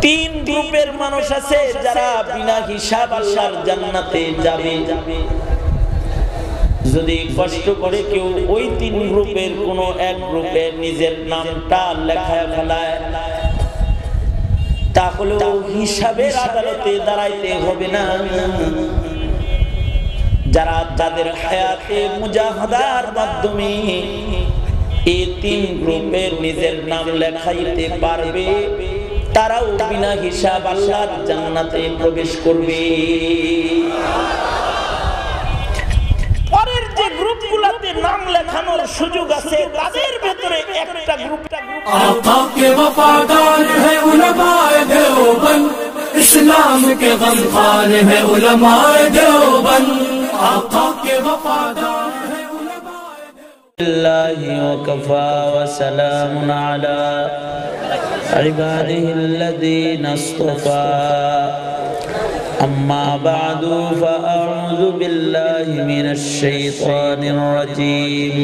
তিন গ্রুপের মানুষ আছে যারা বিনা হিসাব আল্লাহর জান্নাতে যাবে। যদি কষ্ট করে কেউ ওই তিন গ্রুপের কোন এক গ্রুপে নিজের নামটা লেখায় ফেলায়, তাহলেও হিসাবের আদালতে দাঁড়াইতে হবে না। যারা তাদের হায়াতে মুজাহাদার মাধ্যমে এই তিন গ্রুপের নিজের নাম লেখাইতে পারবে, তারাও বিনা হিসাব আল্লাহর জান্নাতে প্রবেশ করবে। পরের যে গ্রুপগুলোতে নাম লেখানোর সুযোগ আছে, তাদের ভেতরে একটা গ্রুপ आका के वफादार है उलमाए देवबंद, इस्लाम के गमखार है उलमाए देवबंद। आका के वफादार है उलमाए देवबंद। वकफा वसलाम अला इबादिहि الذين اصطفى أما بعد فأعوذ بالله من الشيطان الرجيم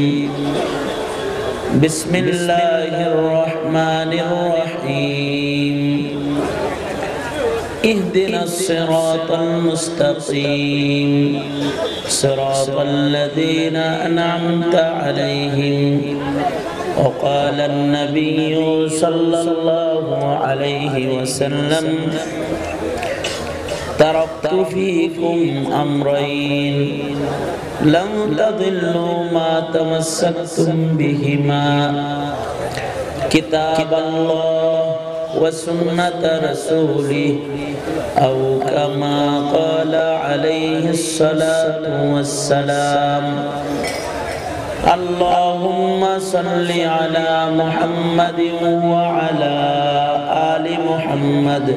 بسم الله الرحمن الرحيم اهدنا الصراط المستقيم صراط الذين أنعمت عليهم وقال النبي صلى الله عليه وسلم تركت فيكم أمرين لن تضلوا ما تمسكتم بهما كتاب الله وسنة رسوله أو كما قال عليه الصلاة والسلام اللهم صل على محمد وعلى آل محمد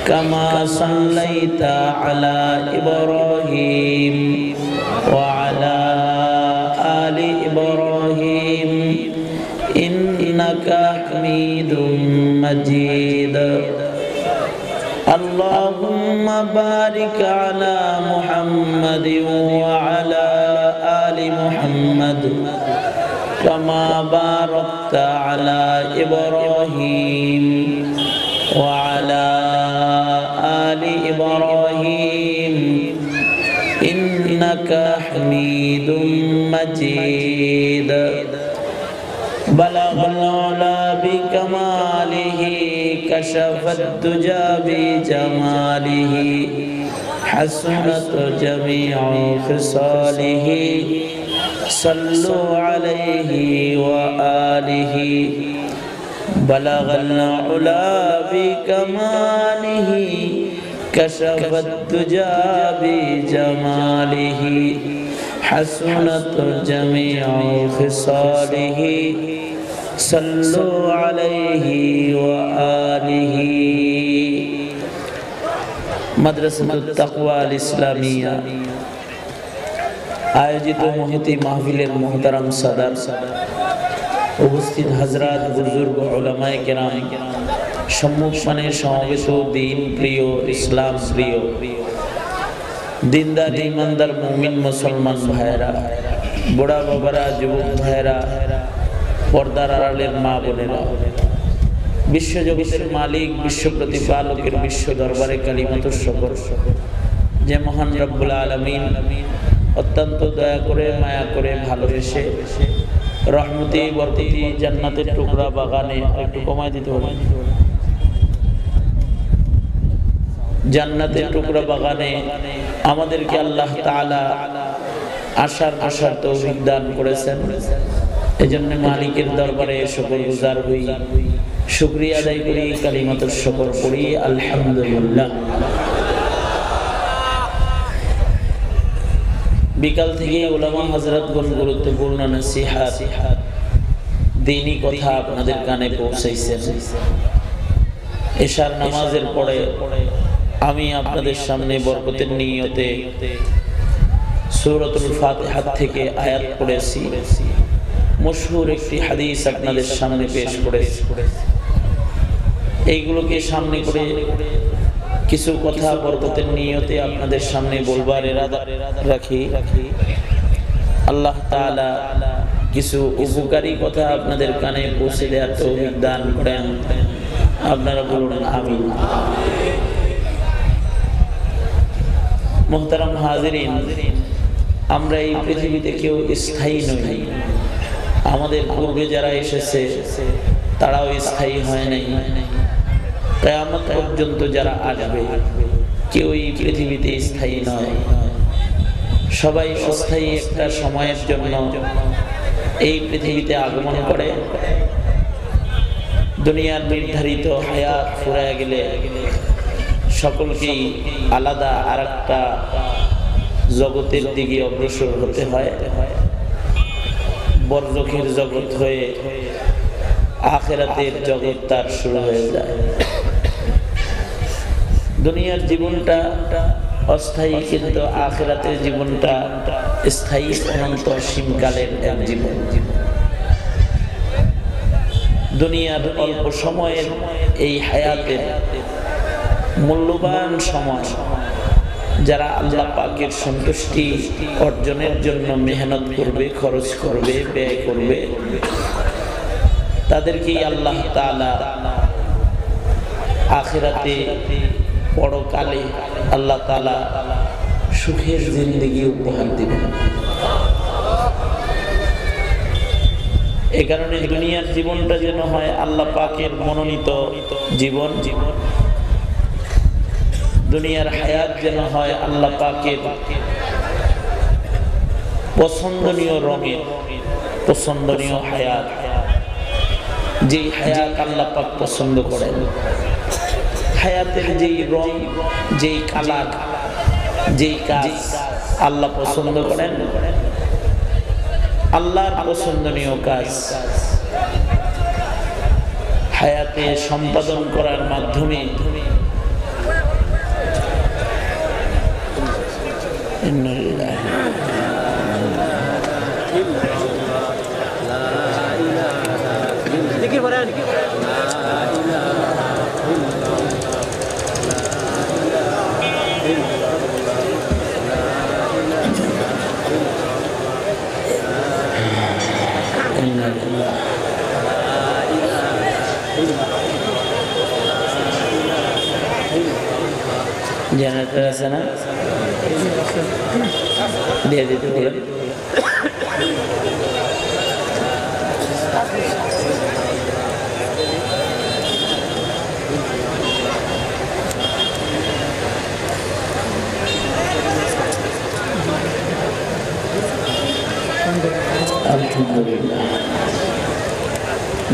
كما صليت على إبراهيم وعلى آل إبراهيم إنك حميد مجيد اللهم بارك على محمد وعلى آل محمد كما باركت على إبراهيم وعلى آل إبراهيم إنك حميد مجيد بلغ العلا بكماله كشف الدجى بجماله حسنت جميع خصاله صلوا عليه وآله بلغ العلا بكماله كشف الدجى بجماله حسنت جميع خصاله صلوا عليه وآله মাদ্রাসাতুত তাকওয়া আল ইসলামিয়া আয়োজিত মহতি মাহফিলের মুহতারাম সাদার, উপস্থিত হযরত বুজুর্গ উলামায়ে কেরাম, সম্মুখমানে সমবেত দ্বীন প্রিয়, ইসলাম প্রিয়, দিনদার ইমানদার মুমিন মুসলমান ভাইরা, বুড়া বাবারা, যুবক ভাইরা, পর্দার আড়ালের মা বোনেরা, বিশ্বজগতের মালিক, বিশ্ব প্রতিপালকের বিশ্ব দরবারে কালিমাতুর শুকর যে মহান রব্বুল আলামিন অত্যন্ত দয়া করে, মায়া করে, ভালোবেসে রহমতি বরকতি জান্নাতের টুকরা বাগানে, একটু কমায় দিতে হবে, জান্নাতের টুকরা বাগানে আমাদেরকে আল্লাহ তাআলা আসার তৌফিক দান করেছেন। এজন্য মালিকের দরবারে শুকরগুজার হই, শুকরিয়া আদায় করি, কালিমাতুর শুকর পড়ি, আলহামদুলিল্লাহ। বিকাল থেকে উলামা হযরতগণ গুরুত্বপূর্ণ নসিহত, দ্বীনি কথা আপনাদের কানে পৌঁছাইছেন। এশার নামাজের পরে আমি আপনাদের সামনে বরকতের নিয়তে সূরাতুল ফাতিহা থেকে আয়াত পড়েছি। মশহুর একটি হাদিস আপনাদের সামনে পেশ করেছি। এইগুলোকে সামনে করে কিছু কথা বরকতের নিয়তে আপনাদের সামনে বলবার ইরাদা রাখি। আল্লাহ তাআলা কিছু উপকারী কথা আপনাদের কানে পৌঁছে দেওয়ার তৌফিক দান করেন। আপনারা বলুন আমিন। মুহতারাম হাজিরিন, আমরা এই পৃথিবীতে কেউ স্থায়ী নই। আমাদের পূর্বে যারা এসেছে তারাও স্থায়ী হয় নাই। কিয়ামত পর্যন্ত যারা আসবে কেউ এই পৃথিবীতে স্থায়ী নয়। সবাই অস্থায়ী একটা সময়ের জন্য এই পৃথিবীতে আগমন করে। দুনিয়ার নির্ধারিত হায়াত ফুরায় গেলে সকলকেই আলাদা আরেকটা জগতের দিকে অগ্রসর হতে হয়। বরজখের জগৎ হয়ে আখিরাতের জগৎ তার শুরু হয়ে যায়। দুনিয়ার জীবনটা অস্থায়ী, কিন্তু আখিরাতের জীবনটা স্থায়ী, অনন্ত অসীমকালের এক জীবন। দুনিয়ার অল্প সময়ের এই হায়াতের মূল্যবান সময় যারা আল্লাহ পাকের সন্তুষ্টি অর্জনের জন্য মেহনত করবে, খরচ করবে, ব্যয় করবে, তাদেরকে আল্লাহ তাআলা আখিরাতে পরকালে আল্লাহ তাআলা সুখের জিন্দেগি উপহার দিবেন। এই কারণে দুনিয়ার জীবনটা যেন হয় আল্লাহ পাকের মনোনীত জীবন। দুনিয়ার হায়াত যেন হয় আল্লাহ পাকের পছন্দনীয় রঙের পছন্দনীয় হায়াত, যেই হায়াত আল্লাহ পাক পছন্দ করেন। হায়াতের যেই রং, যেই কালার, যেই কাজ আল্লাহ পছন্দ করেন, আল্লাহর পছন্দনীয় কাজ হায়াতে সম্পাদন করার মাধ্যমে জেনারেটর আছে না, দিয়ে দিতে বলেন। আলহামদুলিল্লাহ।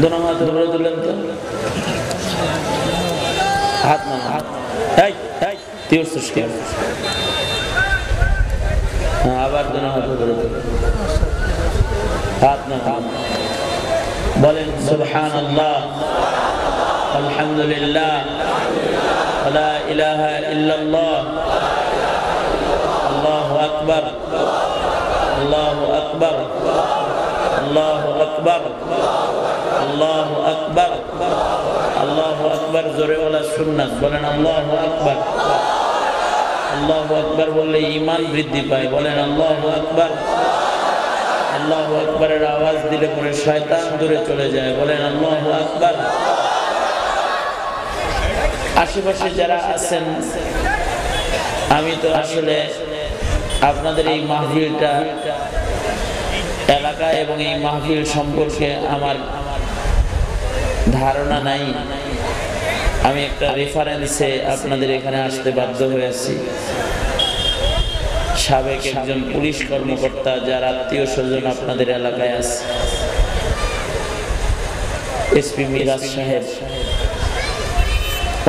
দোনো হাত ধরে দিলেন তো, হাত না হাত, আবার দোনো হাত ধরে দিলেন, হাত না হাত। বলেন সুবহানাল্লাহ, আলহামদুলিল্লাহ, লা ইলাহা ইল্লাল্লাহ, আল্লাহু আকবার, আল্লাহু আকবার, আল্লাহু আকবার, আল্লাহু আকবার, আল্লাহু আকবার। জোরে বলা সুন্নাত। বলেন আল্লাহু আকবার। আল্লাহু আকবার বললে ঈমান বৃদ্ধি পায়। বলেন আল্লাহু আকবার। আল্লাহু আকবারের আওয়াজ দিলে পরে শয়তান দূরে চলে যায়। বলেন আল্লাহু আকবার। আশেপাশে যারা আছেন, আমি তো আসলে আপনাদের এই মাহফিলটা এলাকা এবং এই মাহফিল সম্পর্কে আমার ধারণা নাই। আমি একটা রেফারেন্সে আপনাদের এখানে আসতে বাধ্য হয়েছি। সাবেক একজন পুলিশ কর্মকর্তা, যার আত্মীয় স্বজন আপনাদের এলাকায় আছে, এসপি মিরাজ সাহেব,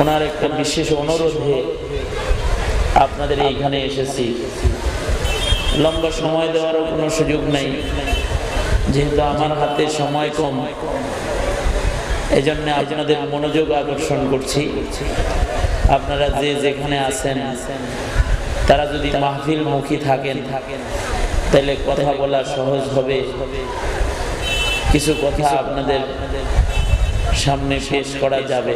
ওনার একটা বিশেষ অনুরোধে আপনাদের এইখানে এসেছি। লম্বা সময় দেওয়ারও কোনো সুযোগ নেই, যেহেতু আমার হাতে সময় কম। এজন্য আপনাদের মনোযোগ আকর্ষণ করছি। আপনারা যে যেখানে আছেন, তারা যদি মাহফিল মুখী থাকেন তাহলে কথা বলা সহজ হবে। কিছু কথা আপনাদের সামনে পেশ করা যাবে।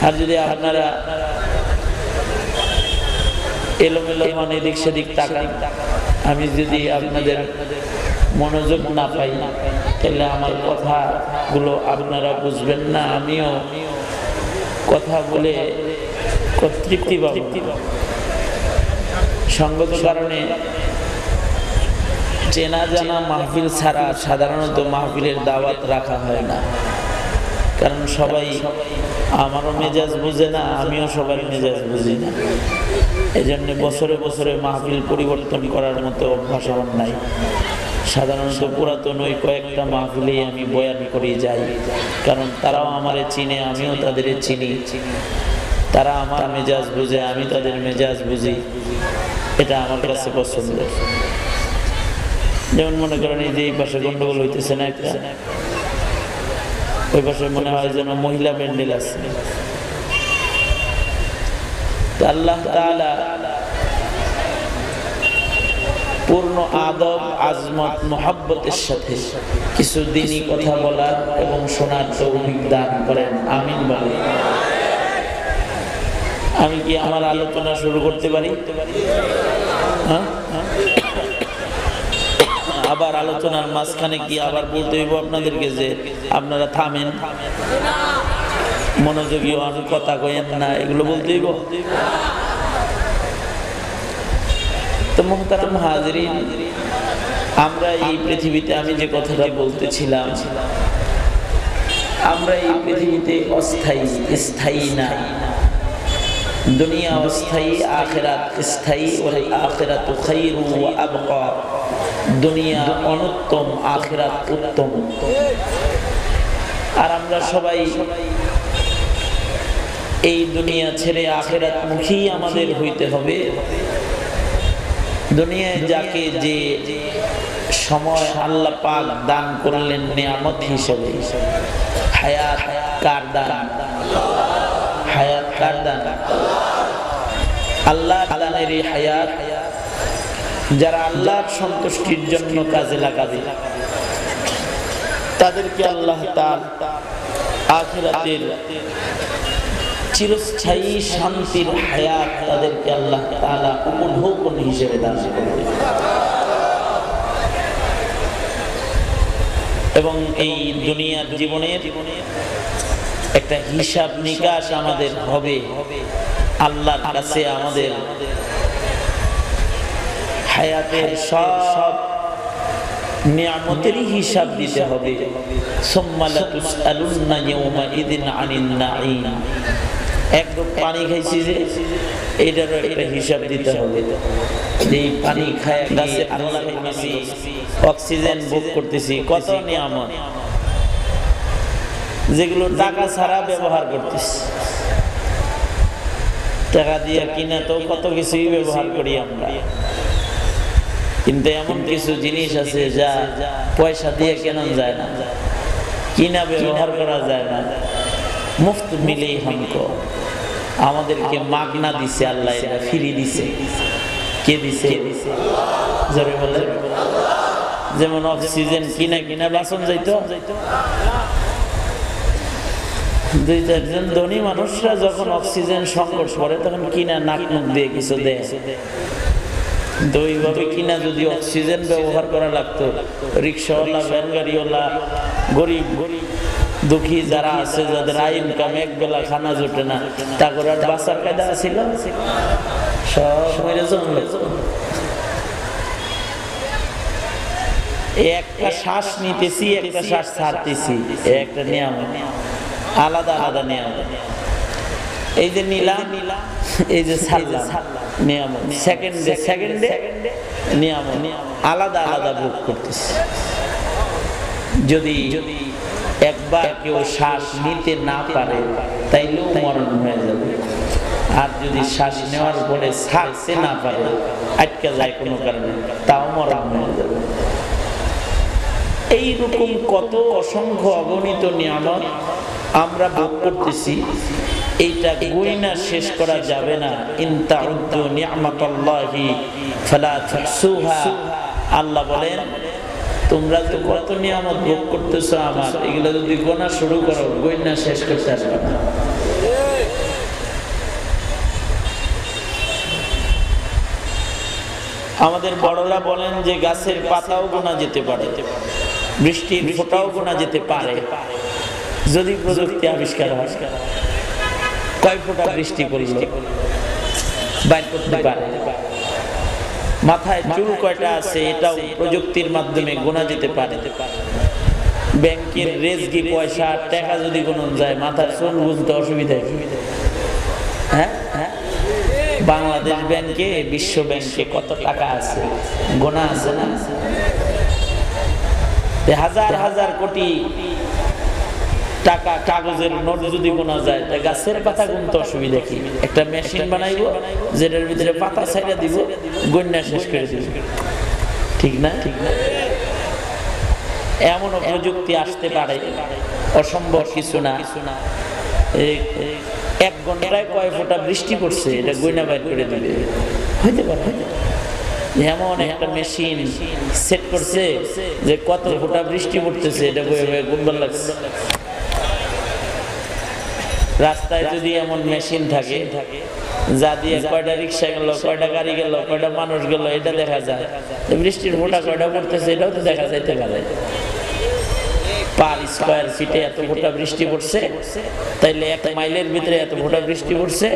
আর যদি আপনারা এলোমেলো মানে এদিক সেদিক তাকান, আমি যদি আপনাদের মনোযোগ না পাই তাহলে আমার কথাগুলো আপনারা বুঝবেন না, আমিও কথা বলে তৃপ্তি পাবো। সঙ্গত কারণে চেনা জানা মাহফিল ছাড়া সাধারণত মাহফিলের দাওয়াত রাখা হয় না, কারণ সবাই আমারও মেজাজ বুঝে না, আমিও সবার মেজাজ বুঝি না। এই জন্য বছরে বছরে মাহফিল পরিবর্তন করার মতো অভ্যাস আমার নাই। সাধারণত পুরাতন ওই কয়েকটা মাহফিলেই আমি বয়ান করে যাই, কারণ তারাও আমারে চিনে, আমিও তাদের চিনি। তারা আমার মেজাজ বুঝে, আমি তাদের মেজাজ বুঝি, এটা আমার কাছে পছন্দের। যেমন মনে করেন এই যে এই পাশে গন্ডগোল হইতেছে না একটা, ওই পাশে মনে হয় যেন মহিলা প্যান্ডেল আছে। আল্লাহ তাআলা পূর্ণ আদব, আজমত, মোহাব্বতের সাথে কিছু দিনই কথা বলার এবং শোনার তৌফিক দান করেন, আমিন বলেন। আমি কি আমার আলোচনা শুরু করতে পারি? হ্যাঁ, আবার আলোচনার মাঝখানে কি আবার বলতে হইব আপনাদেরকে যে আপনারা থামেন, মনোযোগী হন, কথা কইেন না, এগুলো বলতে হইব? তো মুহতারাম হাজিরিন, আমরা এই পৃথিবীতে, আমি যে কথাটা বলতেছিলাম, আমরা এই পৃথিবীতে অস্থায়ী, স্থায়ী না। দুনিয়া অস্থায়ী, আখিরাত স্থায়ী। ওয়াল আখিরাতু খায়রু ওয়া আবকা। দুনিয়া অনুত্তম, আখিরাত উত্তম। আর আমরা সবাই এই দুনিয়া ছেড়ে আখিরাত মুখী আমাদের হইতে হবে। দুনিয়ায় যাকে যে সময় আল্লাহ পাক দান করলেন নিয়ামত হিসেবে, হায়াত কার দান? হায়াত কার দান? আল্লাহ দানের এই হায়াত যারা আল্লাহর সন্তুষ্টির জন্য কাজে লাগাবে, তাদেরকে আল্লাহ তাআলা আখিরাতের চিরস্থায়ী শান্তির হায়াত তাদেরকে আল্লাহ তাআলা উপঢৌকন হিসেবে দান করবে। এবং এই দুনিয়ার জীবনের একটা হিসাব নিকাশ আমাদের হবে। আল্লাহর কাছে আমাদের হায়াতের সব নিয়ামতেরই হিসাব দিতে হবে। সুম্মা লাতুসআলুন্না ইয়াওমাইযিন আনিন নাঈম। এক গ্লাস পানি খাইছি যে এটারও একটা হিসাব দিতে হবে। এই পানি খায় গাছে আল্লাহ খাইছি, অক্সিজেন ভোগ করতেছি, কত নিয়ামত যেগুলো টাকা ছাড়া ব্যবহার করতেছি। টাকা দিয়ে কিনা তো কত কিছুই ব্যবহার করি আমরা, কিন্তু এমন কিছু জিনিস আছে যা পয়সা দিয়ে কেনা যায় না, কিনা ব্যবহার করা যায় না। মুফত মিলেই হামকো, আমাদেরকে মাগনা দিছে আল্লাহ, এটা ফ্রি দিছে। কে দিছে? জোরে বলেন। যেমন অক্সিজেন কিনা বাসন যাইতো, দুই চারজন ধনী মানুষরা যখন অক্সিজেন সংকট পড়ে তখন কিনা নাক মুখ দিয়ে কিছু দেয়। ওইভাবে কিনা যদি অক্সিজেন ব্যবহার করা লাগতো, রিক্সাওয়ালা, ভ্যান গাড়িওয়ালা, গরিব দুঃখী যারা আছে, যাদের আয় ইনকাম এক বেলা খানা জোটে না, তা করে আর বাঁচার কায়দা ছিল? সব মরে জমলো। একটা শ্বাস নিতেছি, একটা শ্বাস ছাড়তেছি, একটা নিয়ম, আলাদা আলাদা নিয়ম। এই যে নিলাম, এই যে ছাড়লাম, নিয়ম। সেকেন্ডে নিয়ম, আলাদা আলাদা ভোগ করতেছি। যদি একবার কেউ শ্বাস নিতে না পারে তাইলেও মরণ হয়ে যাবে। আর যদি শ্বাস নেওয়ার পরে ছাড়তে না পারে, আটকে যায় কোনো কারণে, তাও মরণ হয়ে যাবে। এইরকম কত অসংখ্য অগণিত নিয়ামত আমরা ভোগ করতেছি, এইটা গুইনা শেষ করা যাবে না। ইন তাউদ্দু নি'মাতাল্লাহি ফালা তুহসুহা। আল্লাহ বলেন, তোমরা তো কত নিয়ামত ভোগ করতেছো আমার, এগুলো যদি গোনা শুরু করো, গুইনা শেষ করতে পারবে না। আমাদের বড়রা বলেন যে গাছের পাতাও গোনা যেতে পারে, বৃষ্টির ফোঁটাও গোনা যেতে পারে যদি প্রযুক্তি আবিষ্কার হয়। কয় ফোঁটা বৃষ্টি পড়লো বাইর করতে পারে। মাথায় চুল কয়টা আছে এটাও প্রযুক্তির মাধ্যমে গোনা যেতে পারে। ব্যাংকের রেজকি পয়সা টাকা যদি গুনন যায় মাথার চুল গুনতে অসুবিধা। হ্যাঁ হ্যাঁ, বাংলাদেশ ব্যাংকে বিশ্ব ব্যাংকে কত টাকা আছে গোনা আছে না? হাজার হাজার কোটি টাকা কাগজের নোট যদি গোনা যায় তা গাছের পাতা গুনতে অসুবিধা কি? একটা মেশিন বানাইবো যেটার ভিতরে পাতা ছাইড়া দিব, গন্যা শেষ করে দিব। ঠিক না? ঠিক না? এমনও প্রযুক্তি আসতে পারে, অসম্ভব কিছু না। এক ঘন্টায় কয় ফোঁটা বৃষ্টি পড়ছে এটা গয়না বাইর করে দিবে, হইতে পারে। এমন একটা মেশিন সেট করছে যে কত ফোঁটা বৃষ্টি পড়তেছে এটা বয়ে বয়ে গুনবার লাগছে। রাস্তায় যদি এমন মেশিন থাকে যা দিয়ে কয়টা রিক্সা গেল, কয়টা গাড়ি গেল, কয়টা মানুষ গেল এটা দেখা যায়, বৃষ্টির ফোঁটা কয়টা পড়তেছে এটাও তো দেখা যাইতে পারে। পার স্কয়ার ফিটে এত ফোঁটা বৃষ্টি পড়ছে, তাইলে 1 মাইলের ভিতরে এত ফোঁটা বৃষ্টি পড়ছে,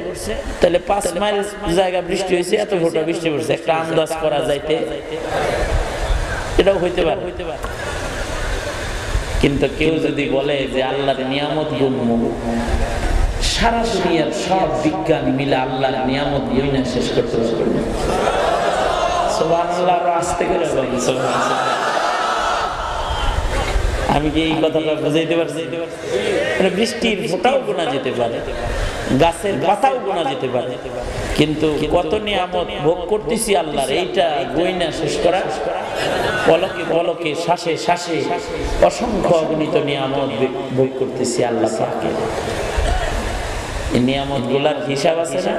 তাইলে 5 মাইল জায়গা বৃষ্টি হয়েছে, এত ফোঁটা বৃষ্টি পড়ছে। একটা আন্দাজ করা যাইতে এটাও হইতে পারে। কিন্তু কেউ যদি বলে যে আল্লাহর নিয়ামত গুনবো, সারা দুনিয়ার সব বিজ্ঞান মিলে আল্লাহর নিয়ামত গুইনা শেষ করতে পারবে না। সুবহানাল্লাহ, আস্তে করে বলেন সুবহানাল্লাহ। আমি কি এই কথাটা বুঝাইতে পারছি? বৃষ্টির ফোঁটাও গোনা যেতে পারে, গাছের পাতাও গোনা যেতে পারে, কিন্তু কত নিয়ামত ভোগ করতেছি আল্লাহর এইটা গয়না শেষ করা পলকে পলকে, শ্বাসে শ্বাসে অসংখ্য অগণিত নিয়ামত ভোগ করতেছি আল্লাহ পাকের। এই নিয়ামত গুলার হিসাব আছে না?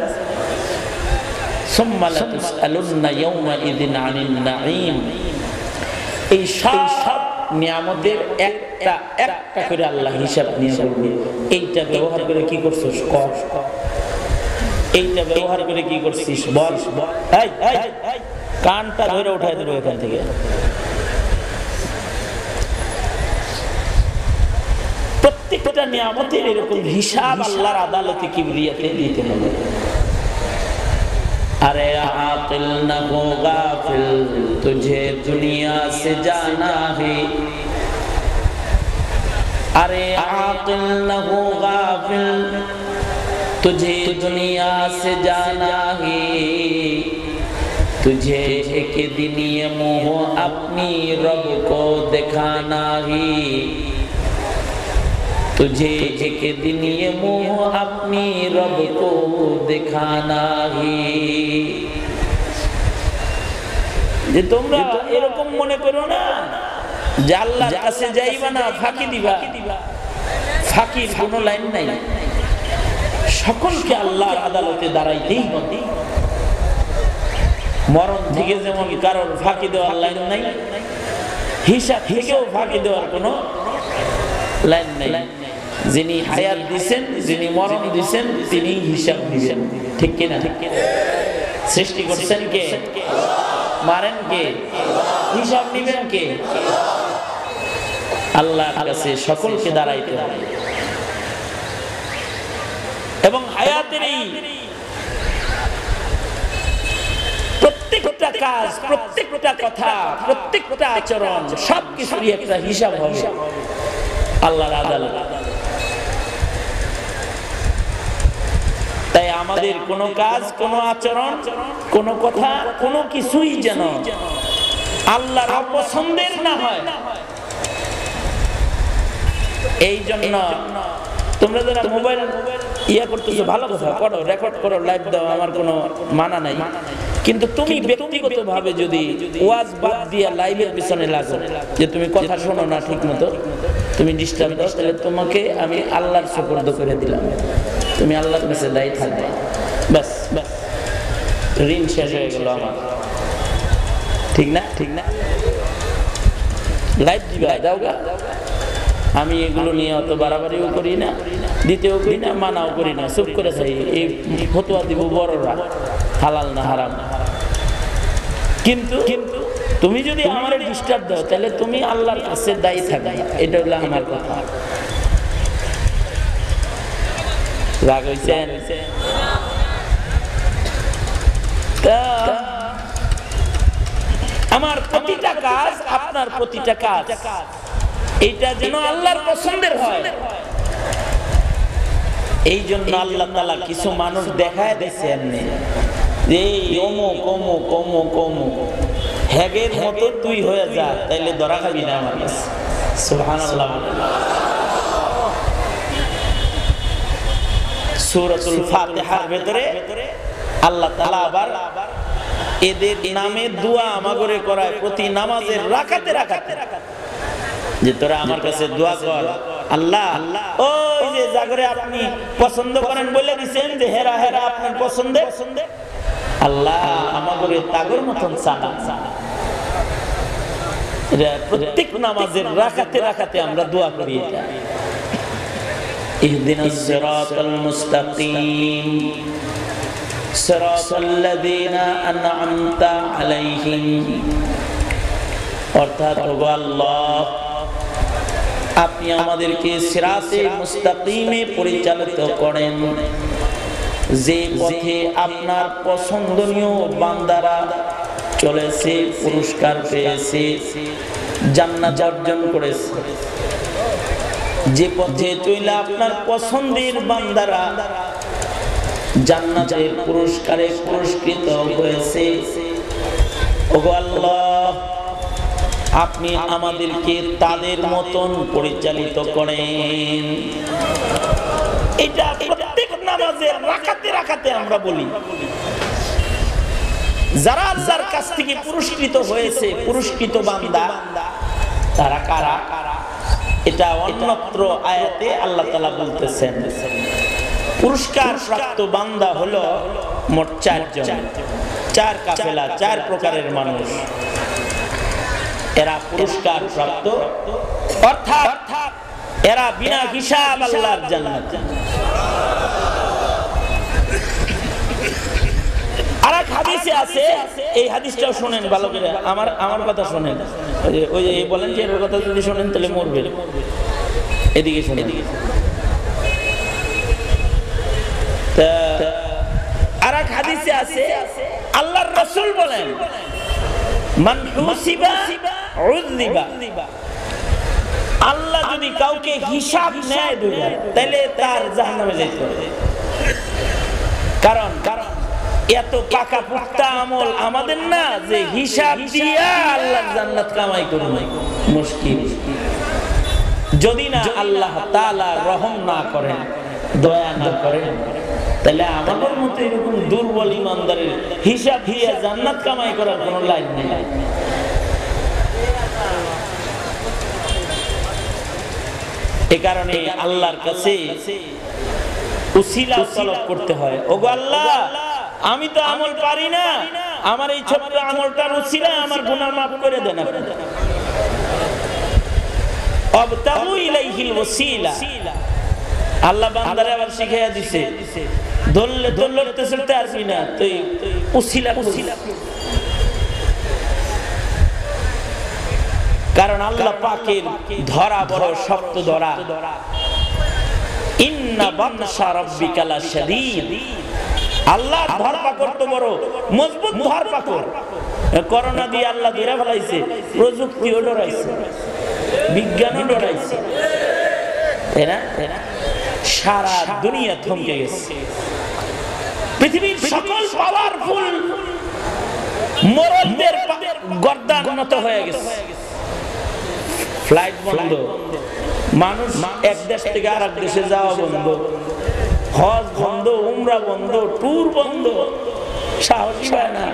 সুম্মা লাতুসআলুন্না ইয়াওমাইযিন আনিন নাঈম। এই সব নিয়ামতের একটা একটা করে আল্লাহ হিসাব নিয়ে বলবে, এইটা ব্যবহার করে কি করছিস কর, এইটা ব্যবহার করে কি করছিস বল। কানটা ধরে উঠাই দেবো এখান থেকে। প্রত্যেকটা নিয়ামতের এরকম হিসাব আল্লাহর আদালতে কিবরিয়াতে দিতে হবে। अरे आकिल न हो गाफिल तुझे दुनिया से जाना है। अरे आकिल न हो गाफिल तुझे दुनिया से जाना है। तुझे एक दिन ये मोह अपनी रब को दिखाना है। तुझे एक दिन ये मोह अपनी रब को दिखाना ही। যে তোমরা এরকম মনে করো না যে আল্লাহর কাছে যাইবা না ফাঁকি দিবা, ফাঁকির কোনো লাইন নাই। সকলকে আল্লাহর আদালতে দাঁড়াইতেই হবে। মরণ থেকে যেমন কারোর ফাঁকি দেওয়ার লাইন নাই, হিসাব থেকেও ফাঁকি দেওয়ার কোনো লাইন নাই। যিনি হায়াত দিছেন, যিনি মরণ দিছেন, তিনি হিসাব দিবেন। ঠিক কিনা? ঠিক কিনা? সৃষ্টি করছেন কে? মারেন কে? হিসাব নিবেন কে? আল্লাহর কাছে সকলকে দাঁড়াইতে হবে। এবং হায়াতের এই প্রত্যেকটা কাজ, প্রত্যেকটা কথা, প্রত্যেকটা আচরণ সবকিছুরই একটা হিসাব হবে আল্লাহর আদালত। তাই আমাদের কোনো কাজ, কোনো আচরণ, কোনো কথা, কোনো কিছুই যেন আল্লাহর অপছন্দের না হয়। এই জন্য তোমরা যারা মোবাইল ইয়া করতেছো ভালো কথা, করো, রেকর্ড করো, লাইভ দাও, আমার কোনো মানা নাই। কিন্তু তুমি ব্যক্তিগতভাবে যদি ওয়াজ বাদ দিয়া লাইভের পিছনে লাগো, যে তুমি কথা শোনো না ঠিক মতো, তুমি ডিস্টার্ব দাও, তাহলে তোমাকে আমি আল্লাহর সুপুর্দ করে দিলাম। তুমি আল্লাহর কাছে দায়ী থাকবে। ব্যাস ব্যাস, ঋণ শেষ হয়ে গেল আমার। ঠিক না? ঠিক না? লাইভ দিবা, দাও গা। আমি এগুলো নিয়ে অত বাড়াবাড়িও করি না, দিতেও করি না, মানাও করি না, চুপ করে চাই। এই ফতোয়া দিব বড়রা, হালাল না হারাম। কিন্তু তুমি যদি আমারে ডিস্টার্ব দাও তাহলে তুমি আল্লাহর কাছে দায়ী থাকবে, এটা হলো আমার কথা। রাগ হইছেন? আমার প্রতিটা কাজ, আপনার প্রতিটা কাজ এটা যেন আল্লাহর পছন্দের হয়, এই জন্য আল্লাহ তাআলা কিছু মানুষ দেখায় দিয়েছে এমনি যে অমুক অমুক অমুক অমুক, হেগের মতো তুই হয়ে যা, তাইলে ধরা খাবি না আমার কাছে। সুবহানাল্লাহ। সূরাতুল ফাতিহার ভিতরে আল্লাহ তাআলা আবার এদের নামে দোয়া আমাগরে করায় প্রতি নামাজের রাকাতে রাকাতে, যে তোরা আমার কাছে দোয়া কর। আল্লাহ ওই যে জাগরে আপনি পছন্দ করেন বলে দিবেন যে হেরা হেরা আপনার পছন্দে, আল্লাহ আমাগরে তাগর মতন চালা। প্রত্যেক নামাজের রাকাতে রাকাতে আমরা দোয়া করি এটা। ইহদিনাস সিরাতাল মুস্তাকিম সিরাতাল্লাযীনা আন'আমতা আলাইহিম, অর্থাৎ ওগো আল্লাহ আপনি আমাদেরকে সিরাতে মুস্তাকিমে পরিচালিত করেন, যে পথে আপনার পছন্দনীয় বান্দারা চলেছে, পুরস্কার পেয়েছে, জান্নাত অর্জন করেছে, যে পথে চলে আপনার পছন্দের বান্দারা জান্নাতের পুরস্কারে পুরস্কৃত হয়েছে, ওগো আল্লাহ আপনি আমাদেরকে তাদের মতন পরিচালিত করেন। এটা প্রত্যেক নামাজের রাকাতে রাকাতে আমরা বলি। যারা আল্লাহর কাছ থেকে পুরস্কৃত হয়েছে, পুরস্কৃত বান্দা তারা কারা? এটা অন্যত্র আয়াতে আল্লাহ তাআলা বলতেছেন। পুরস্কার প্রাপ্ত বান্দা হলো মোট 4 জন, 4 কাফেলা, 4 প্রকারের মানুষ। এরা পুরস্কার প্রাপ্ত, অর্থাৎ এরা বিনা হিসাব আল্লাহর জান্নাত। আরেক হাদিসে আছে, এই হাদিসটাও শুনেন ভালো করে, আমার কথা শুনেন। ওই যে বলেন যে এর কথা যদি শুনেন তাহলে মরবে, এদিকে শুনেন। আরেক হাদিসে আছে আল্লাহর রাসূল বলেন মান হুসিবা উযিবা, আল্লাহ যদি কাউকে হিসাব নেয় তাহলে তার জাহান্নামে যেতে হবে। কারণ এত পাকা পুক্তা আমল আমাদের না যে হিসাব দিয়া আল্লাহর জান্নাত কামাই করব, মুশকিল। যদি না আল্লাহ তাআলা রহম না করেন, দয়া না করেন, তাহলে আমাদের মতো এরকম দুর্বল ইমানদারের হিসাব দিয়ে জান্নাত কামাই করার কোনো লাইন নেই। এই কারণে আল্লাহর কাছে উসিলা তলব করতে হয়। ওগো আল্লাহ আমি তো আমল পারি না, আমার এই ছোট্ট আমলটার উসিলা আমার গুনাহ মাফ করে দেন। আবতাগু ইলাইহিল ওসিলা, আল্লাহ বান্দারে আবার শিখাইয়া দিছে, দললে দলতে চলতে আসবি না, তুই উসিলা উসিলা। কারণ আল্লাহ পাকের ধরা বড় শক্ত ধরা। ইন্না বাতশা রাব্বিকা লাশাদীদ, আল্লাহর ধরপাকড় তো বড় মজবুত ধরপাকড়। করোনা দিয়ে আল্লাহ ধরে ফেলাইছে, প্রযুক্তিও ডরাইছে, বিজ্ঞানও ডরাইছে, তাই না? সারা দুনিয়া থমকে গেছে। পৃথিবীর সকল পাওয়ারফুল মরদদের গর্দান নত হয়ে গেছে। ফ্লাইট বন্ধ, মানুষ এক দেশ থেকে আরেক দেশে যাওয়া বন্ধ, হজ বন্ধ, উমরা বন্ধ, ট্যুর বন্ধ, সাহসী হয় না।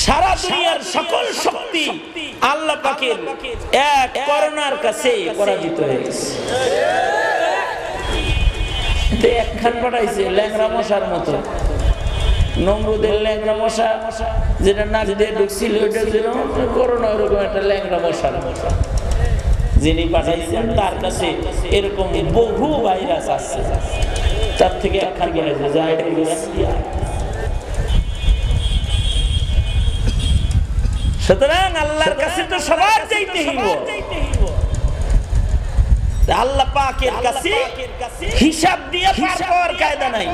সারা দুনিয়ার সকল শক্তি আল্লাহ পাকের এক করোনার কাছে পরাজিত হয়ে গেছে। একখান পাঠাইছে ল্যাংরা মশার মতো, নমরুদের ল্যাংরা মশা যেটা নাক দিয়ে ঢুকছিল, ওইটা যেরকম করোনা ওরকম একটা ল্যাংরা মশার মশা। যিনি পাঠাইছেন তার কাছে এরকম বহু ভাইরাস আছে, তার থেকে একখান পাঠাইছে। সুতরাং আল্লাহর কাছে তো সবার যাইতে হইব। আল্লাহ পাকের কাছে হিসাব দিয়ে পার করার কায়দা নাই।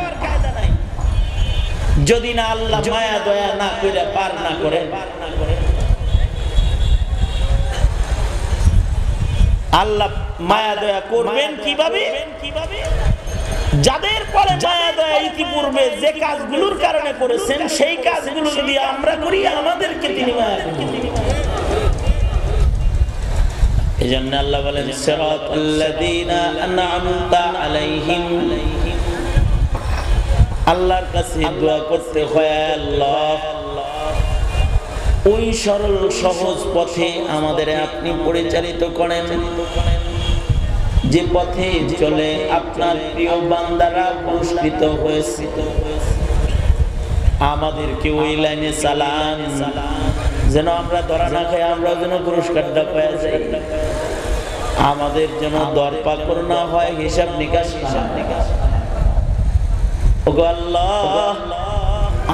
যদি না আল্লাহ মায়া দয়া না করে পার না করে, আল্লাহ মায়া দয়া করবেন কিভাবে? যাদের পরে মায়া দয়া ইতিপূর্বে যে কাজগুলোর কারণে করেছেন, সেই কাজগুলো যদি আমরা করি, আমাদেরকে তিনি মায়া করবেন। এজন্য আল্লাহ বলেন, সিরাতাল্লাযীনা আন'আমতা আলাইহিম। আল্লাহর কাছে দোয়া করতে হয়, আল্লাহ ওই সরল সহজ পথে আমাদের আপনি পরিচালিত করেন, যে পথে চলে আপনার প্রিয় বান্দারা পুরস্কৃত হয়েছে। আমাদেরকে ওই লাইনে চালান, যেন আমরা ধরা না খাই, আমরা যেন পুরস্কারটা পেয়ে যাই। আমাদের যেন দরপাকড় না হয়, হিসাব নিকাশ না। ওগো আল্লাহ,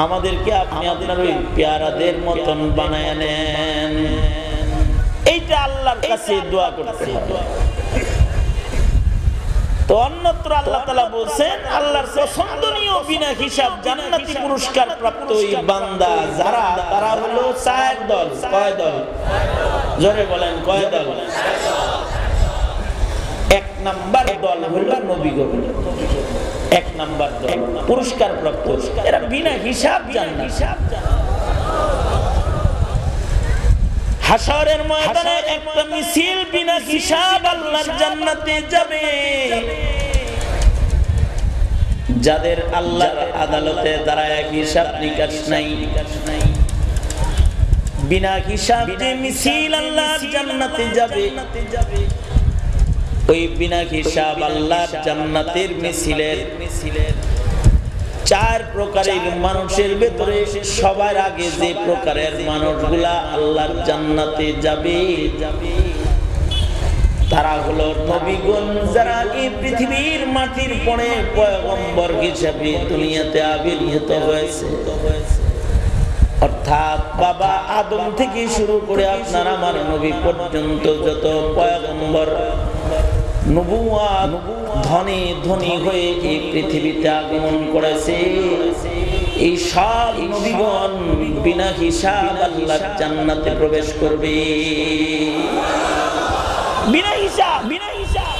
আমাদেরকে আপনি আপনার ওই পেয়ারাদের মতন বানায় নেন। এইটা আল্লাহর কাছে দোয়া করতে হবে। তো অন্যত্র আল্লাহ তাআলা বলছেন, আল্লাহর পছন্দনীয় বিনা হিসাব জান্নাতি পুরস্কার প্রাপ্ত ওই বান্দা যারা, তারা হলো 4 দল। কয় দল? জোরে বলেন, কয় দল? 1 নাম্বার দল হলো নবীগণ। 1 নাম্বার দল পুরস্কার প্রাপ্ত, এরা বিনা হিসাব জান্নাত। হাশরের ময়দানে একটা মিছিল বিনা হিসাব আল্লাহর জান্নাতে যাবে। যাদের আল্লাহর আদালতে দাঁড়ায় হিসাব নিকাশ নাই, বিনা হিসাব যে মিছিল আল্লাহর জান্নাতে যাবে, ওই বিনা হিসাব আল্লাহর জান্নাতের মিছিলের 4 প্রকারের মানুষের ভেতরে সবার আগে যে প্রকারের মানুষগুলা আল্লাহর জান্নাতে যাবে, তারা হলো নবীগণ, যারা এই পৃথিবীর মাটির পরে পয়গম্বর হিসেবে দুনিয়াতে আবির্ভূত হয়েছে। অর্থাৎ বাবা আদম থেকে শুরু করে আপনার আমার নবী পর্যন্ত যত পয়গম্বর নবুয়াত ধনী ধনী হয়ে এই পৃথিবীতে আগমন করেছে, এই সব নবীগণ বিনা হিসাব আল্লাহর জান্নাতে প্রবেশ করবে। বিনা হিসাব, বিনা হিসাব।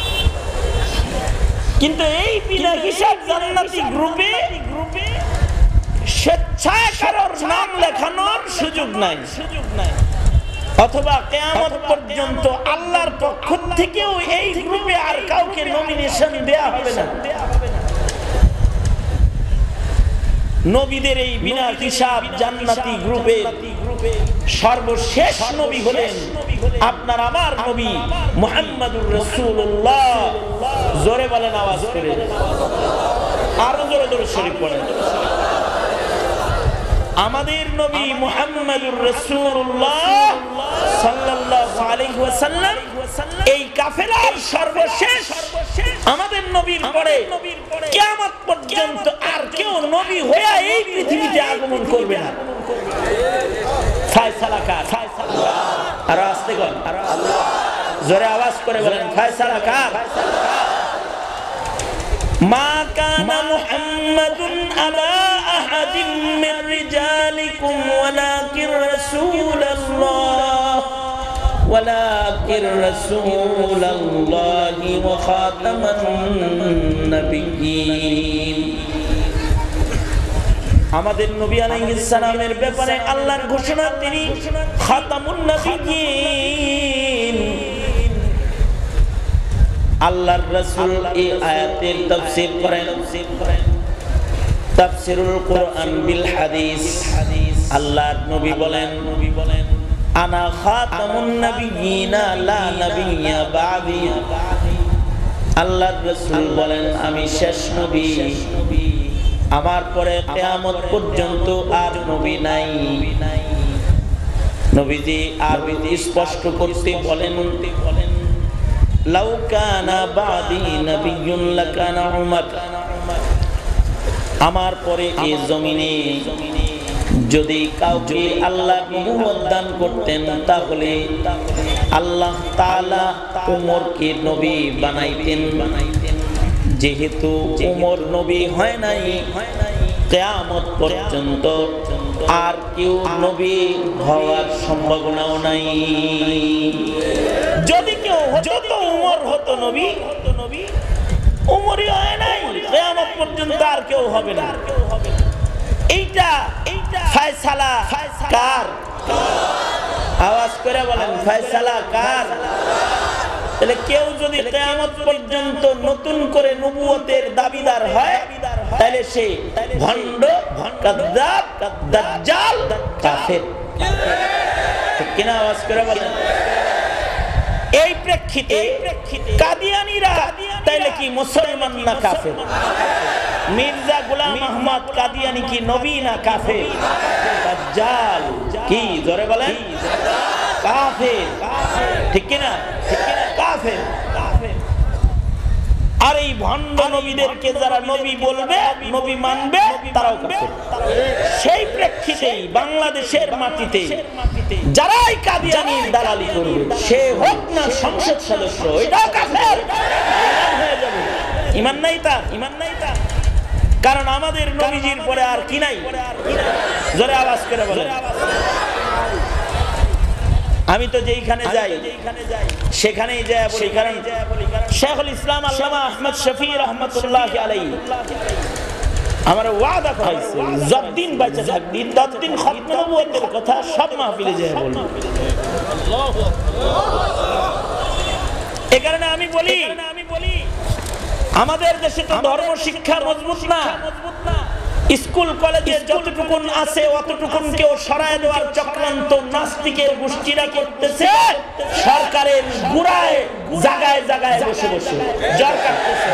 কিন্তু এই বিনা হিসাব জান্নাতি গ্রুপে স্বেচ্ছায় কারোর নাম লেখানোর সুযোগ নাই, অথবা কিয়ামত পর্যন্ত আল্লাহর পক্ষ থেকেও এই গ্রুপে আর কাউকে নমিনেশন দেয়া হবে না। নবীদের এই বিনা হিসাব জান্নাতি গ্রুপে সর্বশেষ নবী হলেন আপনার আমার নবী মুহাম্মদুর রাসূলুল্লাহ। জোরে বলেন, আওয়াজ করে, আরো জোরে জোরে শরীফ পড়েন। আমাদের নবী মুহাম্মদুর রাসূলুল্লাহ সাল্লাল্লাহু আলাইহি ওয়াসাল্লাম এই কাফেলার সর্বশেষ আমাদের নবীর পরে কিয়ামত পর্যন্ত আর কেউ নবী হয়ে এই পৃথিবীতে আগমন করবে না। ফয়সালা কার? আর আস্তে কর, জোরে আওয়াজ করে বলেন, ফয়সালা কার? মা কানা মুহাম্মাদুন আলা আহাদিন মির রিজালিকুম ওয়ালাকিন রাসূলুল্লাহ ওয়ালাকিন রাসূলুল্লাহি ওয়া খাতামান নাবিয়্যিন। আমাদের নবী আলাইহিস সালামের ব্যাপারে আল্লাহর ঘোষণা, তিনি খাতামুন নাবিয়্যিন। আল্লাহর রাসূল এই আয়াতের তাফসীর করেন, তাফসীরুল কুরআন বিল হাদিস। আল্লাহর নবী বলেন, আনা খাতামুন নাবিয়্যিনা লা নাবিয়্যা বাদি। আল্লাহর রাসূল বলেন, আমি শেষ নবী, আমার পরে কিয়ামত পর্যন্ত আর নবী নাই। নবীজি আর স্পষ্ট করতে বলেন, লাউ কানা বাদি নাবিয়্যুন লাকানা উমর। আমার পরে এই জমিনে যদি কাউকে আল্লাহ নবুয়ত দান করতেন তাহলে আল্লাহ তাআলা উমরকে নবী বানাইতেন। যেহেতু উমর নবী হয় নাই, কিয়ামত পর্যন্ত আর কেউ নবী হওয়ার সম্ভাবনাও নাই। যদি কেউ হতো তো উমর হতো নবী, উমরই হয় নাই, কিয়ামত পর্যন্ত আর কেউ হবে না। এইটা ফয়সালা কার? আওয়াজ করে বলেন, ফয়সালা কার? তাহলে কেউ যদি কিয়ামত পর্যন্ত নতুন করে নবুয়তের দাবিদার হয় তাহলে সে ভণ্ড, কাযযাব, দাজ্জাল, কাফের। ঠিক কিনা? আওয়াজ করে বলেন। এই প্রেক্ষিতে কাদিয়ানীরা তাইলে কি মুসলমান না কাফের? মির্জা গোলাম আহমদ কাদিয়ানী কি নবী না কাফের? দাজ্জাল কি? জোরে বলেন, কাফের। ঠিক কিনা? কাফের। আর এই ভণ্ড নবীদেরকে যারা নবী বলবে, নবী মানবে, তারাও কাফের। সেই প্রেক্ষিতেই বাংলাদেশের মাটিতে যারাই কাদিয়ানীর দালালি করবে, সে হোক না সংসদ সদস্য, এটাও কাফের হয়ে যাবে। ঈমান নাই তার, ঈমান নাই তার। কারণ আমাদের নবীজির পরে আর কি নাই? জোরে আওয়াজ করে বলেন। আমি তো যেইখানে যাই সেখানেই যাই বলি, কারণ শেখুল ইসলাম আল্লামা আহমদ শফি রহমতুল্লাহি আলাইহি আমার ওয়াদা করাইছে, যতদিন বেঁচে থাকবি ততদিন খতম নবুয়তের কথা সব মাহফিলে যায় বলবো। এই কারণে আমি বলি, আমাদের দেশে তো ধর্ম শিক্ষা মজবুত না। স্কুল কলেজে যতটুকুন আছে অতটুকুন কেউ সরায় দেওয়ার চক্রান্ত নাস্তিকের গোষ্ঠীরা করতেছে। সরকারের গুড়ায় জায়গায় জায়গায় বসে বসে জ্বর কাটতেছে।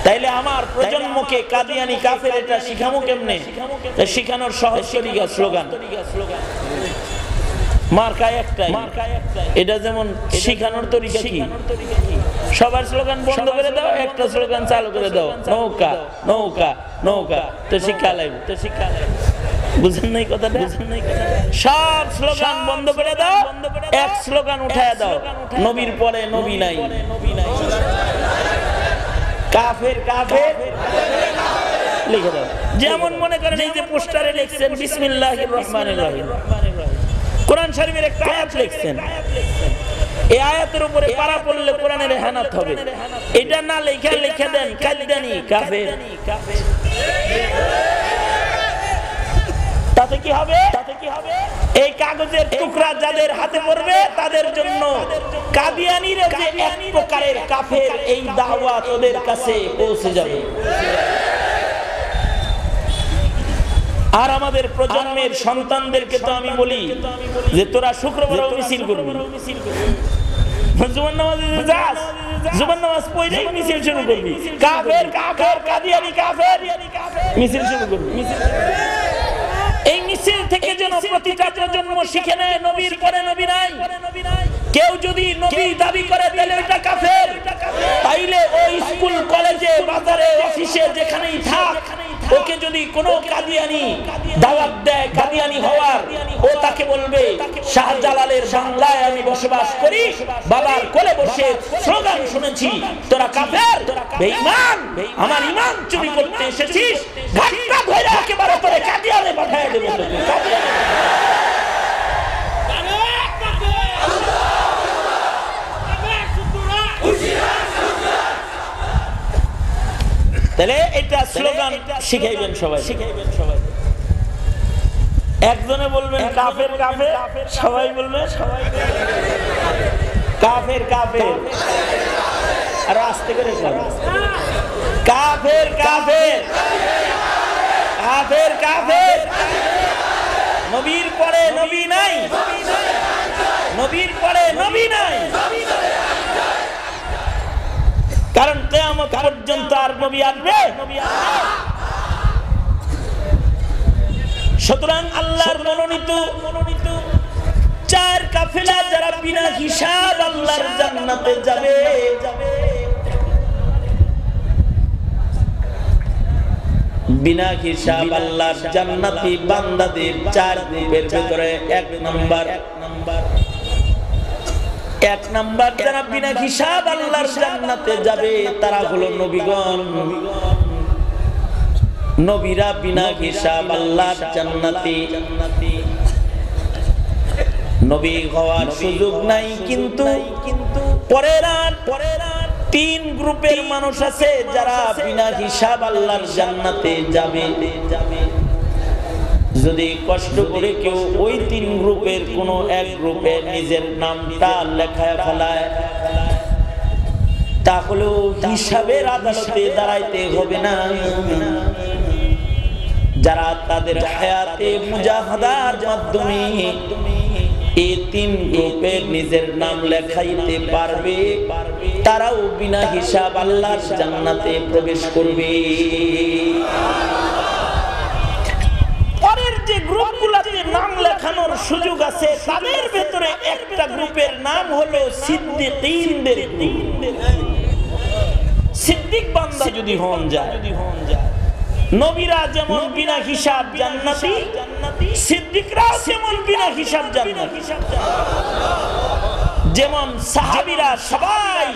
তাইলে আমার প্রজন্মকে কাদিয়ানী কাফের এটা শিখামু কেমনে? শিখানোর সহজ তরিকা স্লোগান, মার্কা একটাই। এটা যেমন শিখানোর তরিকা কি? সবার স্লোগান বন্ধ করে দাও, একটা স্লোগান চালু করে দাও, নৌকা নৌকা নৌকা। তো শিক্ষা লাগবে, তো শিক্ষা লাগবে। বুঝেন নাই কথাটা? সব স্লোগান বন্ধ করে দাও, এক স্লোগান উঠায় দাও, নবীর পরে নবী নাই। কাফের কাফের লিখে দাও। যেমন মনে করেন এই যে পোস্টারে লিখছেন বিসমিল্লাহির রহমানির রহিম, কোরআন শরীফের একটা আয়াত লিখছেন, এই আয়াতের উপরে পারা পড়লে কোরআনের ইহানাত হবে। এটা না লিখে দেন কাদিয়ানী কাফের, তাতে কি হবে? এই কাগজের টুকরা যাদের হাতে পড়বে তাদের জন্য কাদিয়ানীর যে এক প্রকারের কাফের, এই দাওয়াত ওদের কাছে পৌঁছে যাবে। আর আমাদের প্রজন্মের সন্তানদেরকে তো আমি বলি যে তোরা শুক্রবার মিছিল করবি, জুমার নামাজে যাস, জুমার নামাজ পড়েই মিছিল শুরু করবি, কাফের কাফের কাদিয়ানী কাফের মিছিল শুরু করবি। এই মিছিল থেকে যেন প্রতিটা প্রজন্ম শিখে নেয় নবীর পরে নবী নাই। কেউ যদি নবী দাবি করে তাহলে ওটা কাফের। তাইলে ওই স্কুল কলেজে বাজারে অফিসে যেখানেই থাক, ওকে যদি কোনো কাদিয়ানী দাওয়াত দেয় কাদিয়ানী হওয়ার, ও তাকে বলবে শাহজালালের বাংলায় আমি বসবাস করি, বাবার কোলে বসে স্লোগান শুনেছি, তোরা কাফের বেঈমান, আমার ঈমান চুরি করতে এসেছিস, ঘাটটা ধরে একেবারে তোরে কাদিয়ানে পাঠিয়ে দেব। তাহলে এটা স্লোগান শিখাইবেন সবাই, একজনে বলবেন কাফের কাফের, সবাই বলবে কাফের কাফের, আর আস্তে করে কাফের কাফের কাফের কাফের। নবীর পরে নবী নাই, নবীর পরে নবী নাই, কারণ কিয়ামত পর্যন্ত আর নবী আসবে। সুতরাং আল্লাহর মনোনীত চার কাফেলা যারা বিনা হিসাব আল্লাহর জান্নাতে যাবে, বিনা হিসাব আল্লাহর জান্নাতি বান্দাদের চার গ্রুপের ভিতরে এক নাম্বার যারা বিনা হিসাব আল্লাহর জান্নাতে যাবে তারা হলো নবীগণ। নবীরা বিনা হিসাব আল্লাহর জান্নাতি। নবী হওয়ার সুযোগ নাই, কিন্তু পরের তিন গ্রুপের মানুষ আছে যারা বিনা হিসাব আল্লাহর জান্নাতে যাবে। যদি কষ্ট করে কেউ ওই তিন গ্রুপের কোন এক গ্রুপে নিজের নামটা লেখায় ফেলায়, তাহলেও হিসাবের আদালতে দাঁড়াইতে হবে না। যারা তাদের হায়াতে মুজাহাদার মাধ্যমে এই তিন গ্রুপের নিজের নাম লেখাইতে পারবে, তারাও বিনা হিসাব আল্লাহর জান্নাতে প্রবেশ করবে। পরের যে গ্রুপগুলোতে নাম লেখানোর সুযোগ আছে, তাদের ভেতরে একটা গ্রুপের নাম হলো সিদ্দিকীনদের গ্রুপ। সিদ্দিক বান্দা যদি হন যায়, নবীরা যেমন বিনা হিসাব জান্নাতি, সিদ্দিকরাও যেমন বিনা হিসাব জান্নাতি। যেমন সাহাবীরা সবাই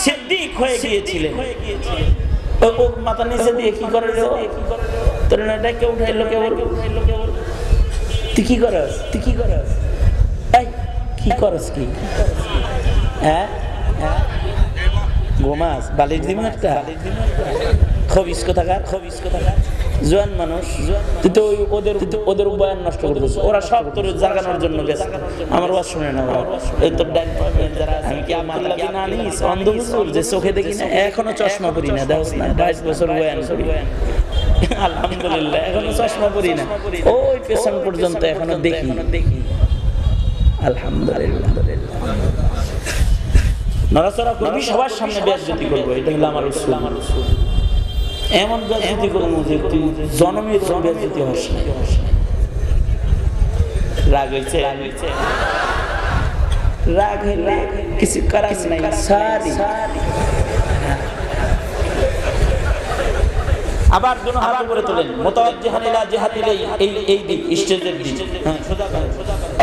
সিদ্দিক হয়ে গিয়েছিলেন। ও মাথা নিচে দিয়ে কি করে রে, তোর নাটা কেউ উঠাইলো, তুই কি করস, এই কি করস, কি হ্যাঁ ঘুমাস, বালির দিন একটা খবিস কোথাকার জোয়ান মানুষ। তুই তো ওদের বয়ান নষ্ট করে দিচ্ছ। ওরা সব তোর জাগানোর জন্য গেছে, আমার ওয়াজ শুনে না। এই তোর আমি কি না নিস অন্ধ হুজুর যে চোখে দেখি না, এখনো চশমা পরি না, দেখছ না 22 বছর বয়ান করি, আলহামদুলিল্লাহ এখনো চশমা পরি না, ওই পেছন পর্যন্ত এখনো দেখি, আলহামদুলিল্লাহ। নড়াচড়া করবি, সবার সামনে বেয়াজ্জতি করবো, এটা হলো আমার উসুল। এমন বেয়াজ্জতি করবো যে তুই জনমের বেয়াজ্জতি হস না। রাগ হয়েছে, রাগ হইলে কিছু করার নাই, সারি। আবার দুনো হাত উপরে তোলেন, মুতাওয়াজ্জিহান ইলা জিহাতিল এই দিক, স্টেজের দিক,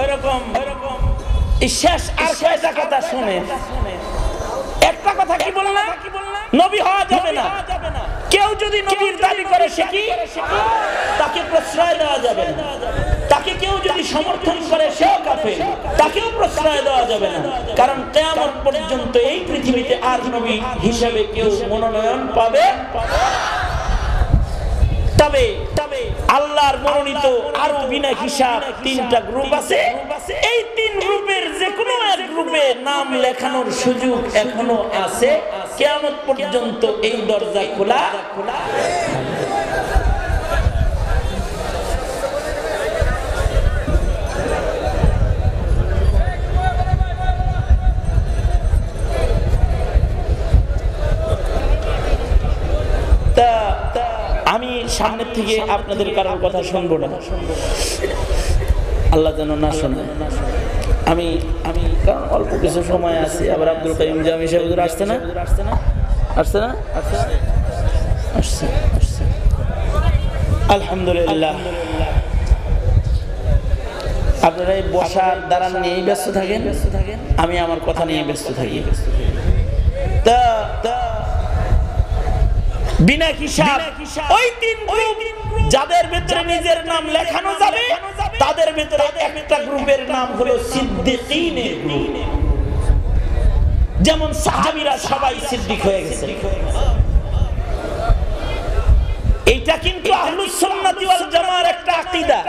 এরকম শেষ। আর কয়টা কথা শুনে, একটা কথা কি বললাম, নবী হওয়া যাবে না। কেউ যদি নবীর দাবি করে সে কি, তাকে প্রশ্রয় দেওয়া যাবে না। তাকে কেউ যদি সমর্থন করে সেও কাফের, তাকেও প্রশ্রয় দেওয়া যাবে না। কারণ কিয়ামত পর্যন্ত এই পৃথিবীতে আর নবী হিসেবে কেউ মনোনয়ন পাবে। তবে আল্লাহর মনোনীত আরো বিনা হিসাব তিনটা গ্রুপ আছে। এই তিন গ্রুপের যে কোনো এক গ্রুপে নাম লেখানোর সুযোগ এখনো আছে। কিয়ামত পর্যন্ত এই দরজা খোলা। আমি সামনের থেকে আপনাদের কারোর কথা শুনবো না, আল্লাহ যেন না শোনে। আমি কারণ অল্প কিছু সময় আছে। আবার আব্দুল কাইয়ুম জামি সাহেব হুজুর আসছে না? আলহামদুলিল্লাহ। আপনারা এই বসার দাঁড়ান নিয়েই ব্যস্ত থাকেন, আমি আমার কথা নিয়ে ব্যস্ত থাকি। তা বিনা হিসাব ওই তিন গ্রুপ যাদের ভিতরে নিজের নাম লেখানো যাবে, তাদের ভিতরে একটা গ্রুপের নাম হলো সিদ্দিকীনের গ্রুপ। যেমন সাহাবীরা সবাই সিদ্দিক হয়ে গেছে। এইটা কিন্তু আহলুস সুন্নাত ওয়াল জামাআর একটা আকীদা।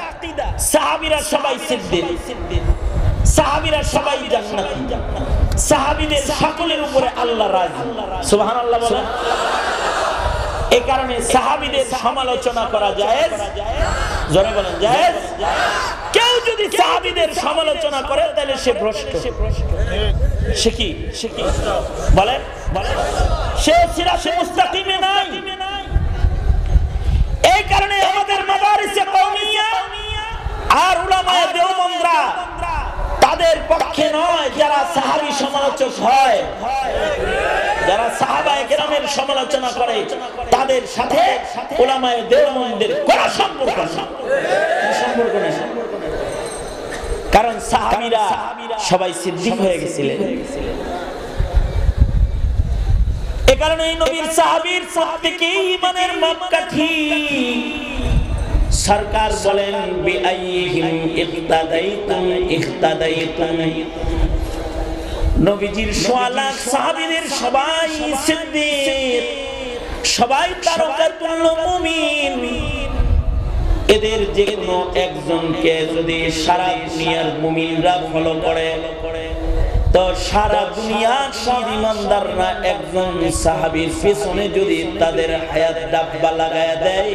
সাহাবীরা সবাই সিদ্দিক, সাহাবীরা সবাই জান্নাতি, সাহাবীদের সকলের উপরে আল্লাহ রাজি। সুবহানাল্লাহ বলেন। এই কারণে সাহাবীদের সমালোচনা করা জায়েজ, জোরে বলেন জায়েজ। কেউ যদি সাহাবীদের সমালোচনা করে তাহলে সে ভ্রষ্ট। সে কি বলেন? সে সিরাতে মুস্তাকিমে নাই। এই কারণে আমাদের মাদারিসে কওমিয়া আর উলামায়ে দেওবন্দরা তাদের পক্ষে নয় যারা সাহাবী সমালোচক হয়। যারা সাহাবায়ে কেরামের সমালোচনা করে তাদের সাথে উলামায়ে দেওবন্দের কোনো সম্পর্ক নেই। কারণ সাহাবীরা সবাই সিদ্দিক হয়ে গেছিলেন। এ কারণে নবীর সাহাবীর প্রত্যেকেই ঈমানের মাপকাঠি। সরকার বলেন বিআইহিম ইক্তাদাইতুম। নবীজির 1.5 লাখ সাহাবীদের সবাই সিদ্দিক, সবাই তারকাতুল মুমিন। এদের যে কোনো একজনকে যদি সারা দুনিয়ার মুমিনরা ফলো করে তো সারা দুনিয়ার সব ঈমানদাররা একজন সাহাবীর পিছনে যদি তাদের হায়াত ডাব্বা লাগায়া দেয়,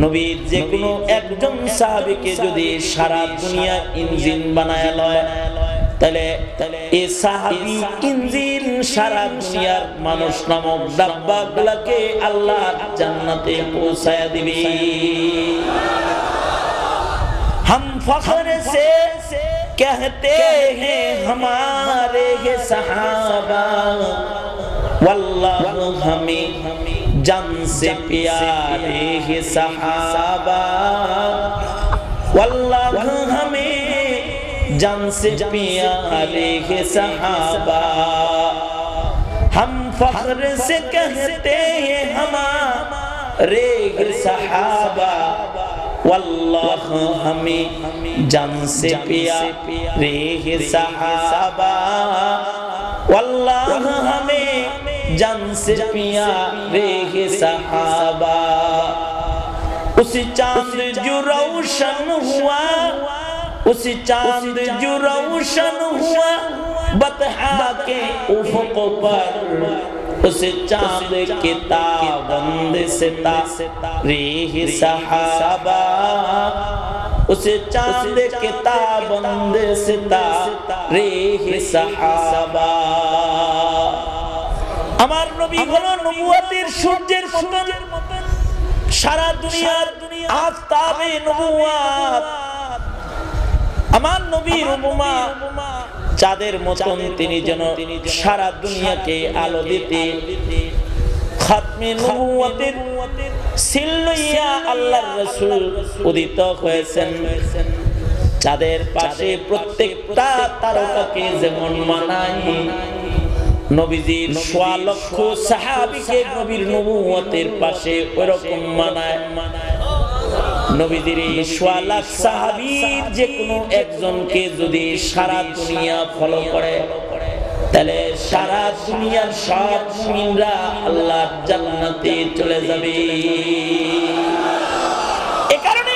নবীর যে কোনো একজন সাহাবীকে যদি সারা দুনিয়া ইঞ্জিন বানায় লয়, তাহলে এই সাহাবী ইঞ্জিন সারা দুনিয়ার মানুষ নামক ডাব্বাগুলোকে আল্লাহ জান্নাতে পৌঁছায়া দিবে। हम फख्र से कहते हैं हमारे ये सहाबा, वल्लाह हमें जान से प्यारे ये सहाबा, वल्लाह हमें जान से प्यारे ये सहाबा। हम फख्र से कहते हैं हमारे ये सहाबा, वल्लाह हमें जान से प्यारे ये सहाबा, वल्लाह हमें जान से प्यारे ये सहाबा। उसी चांद जो रोशन हुआ, उसी चांद जो रोशन हुआ बतहा के उफ़क़ पर, उस चांद के ताबंद सितारे सहाबा, उस चांद के ताबंद सितारे सहाबा। আমার নবী হলো নবুয়তের সূর্যের মতন, সারা দুনিয়ার আফতাবে নবুয়ত। আমার নবীর উপমা চাঁদের মতন, তিনি যেন সারা দুনিয়াকে আলো দিতে খাতমে নবুয়তের সিল লইয়া আল্লাহর রাসূল উদিত হয়েছেন। চাঁদের পাশে প্রত্যেকটা তারকাকে যেমন মানায়, নবীজির 1.5 লক্ষ সাহাবীকে নবীর নবুয়তের পাশে ওইরকম মানায়। নবীজির 1.5 লাখ সাহাবীর যে কোনো একজনকে যদি সারা দুনিয়া ফলো করে, তাহলে সারা দুনিয়ার সব মুমিনরা আল্লাহর জান্নাতে চলে যাবে। এই কারণে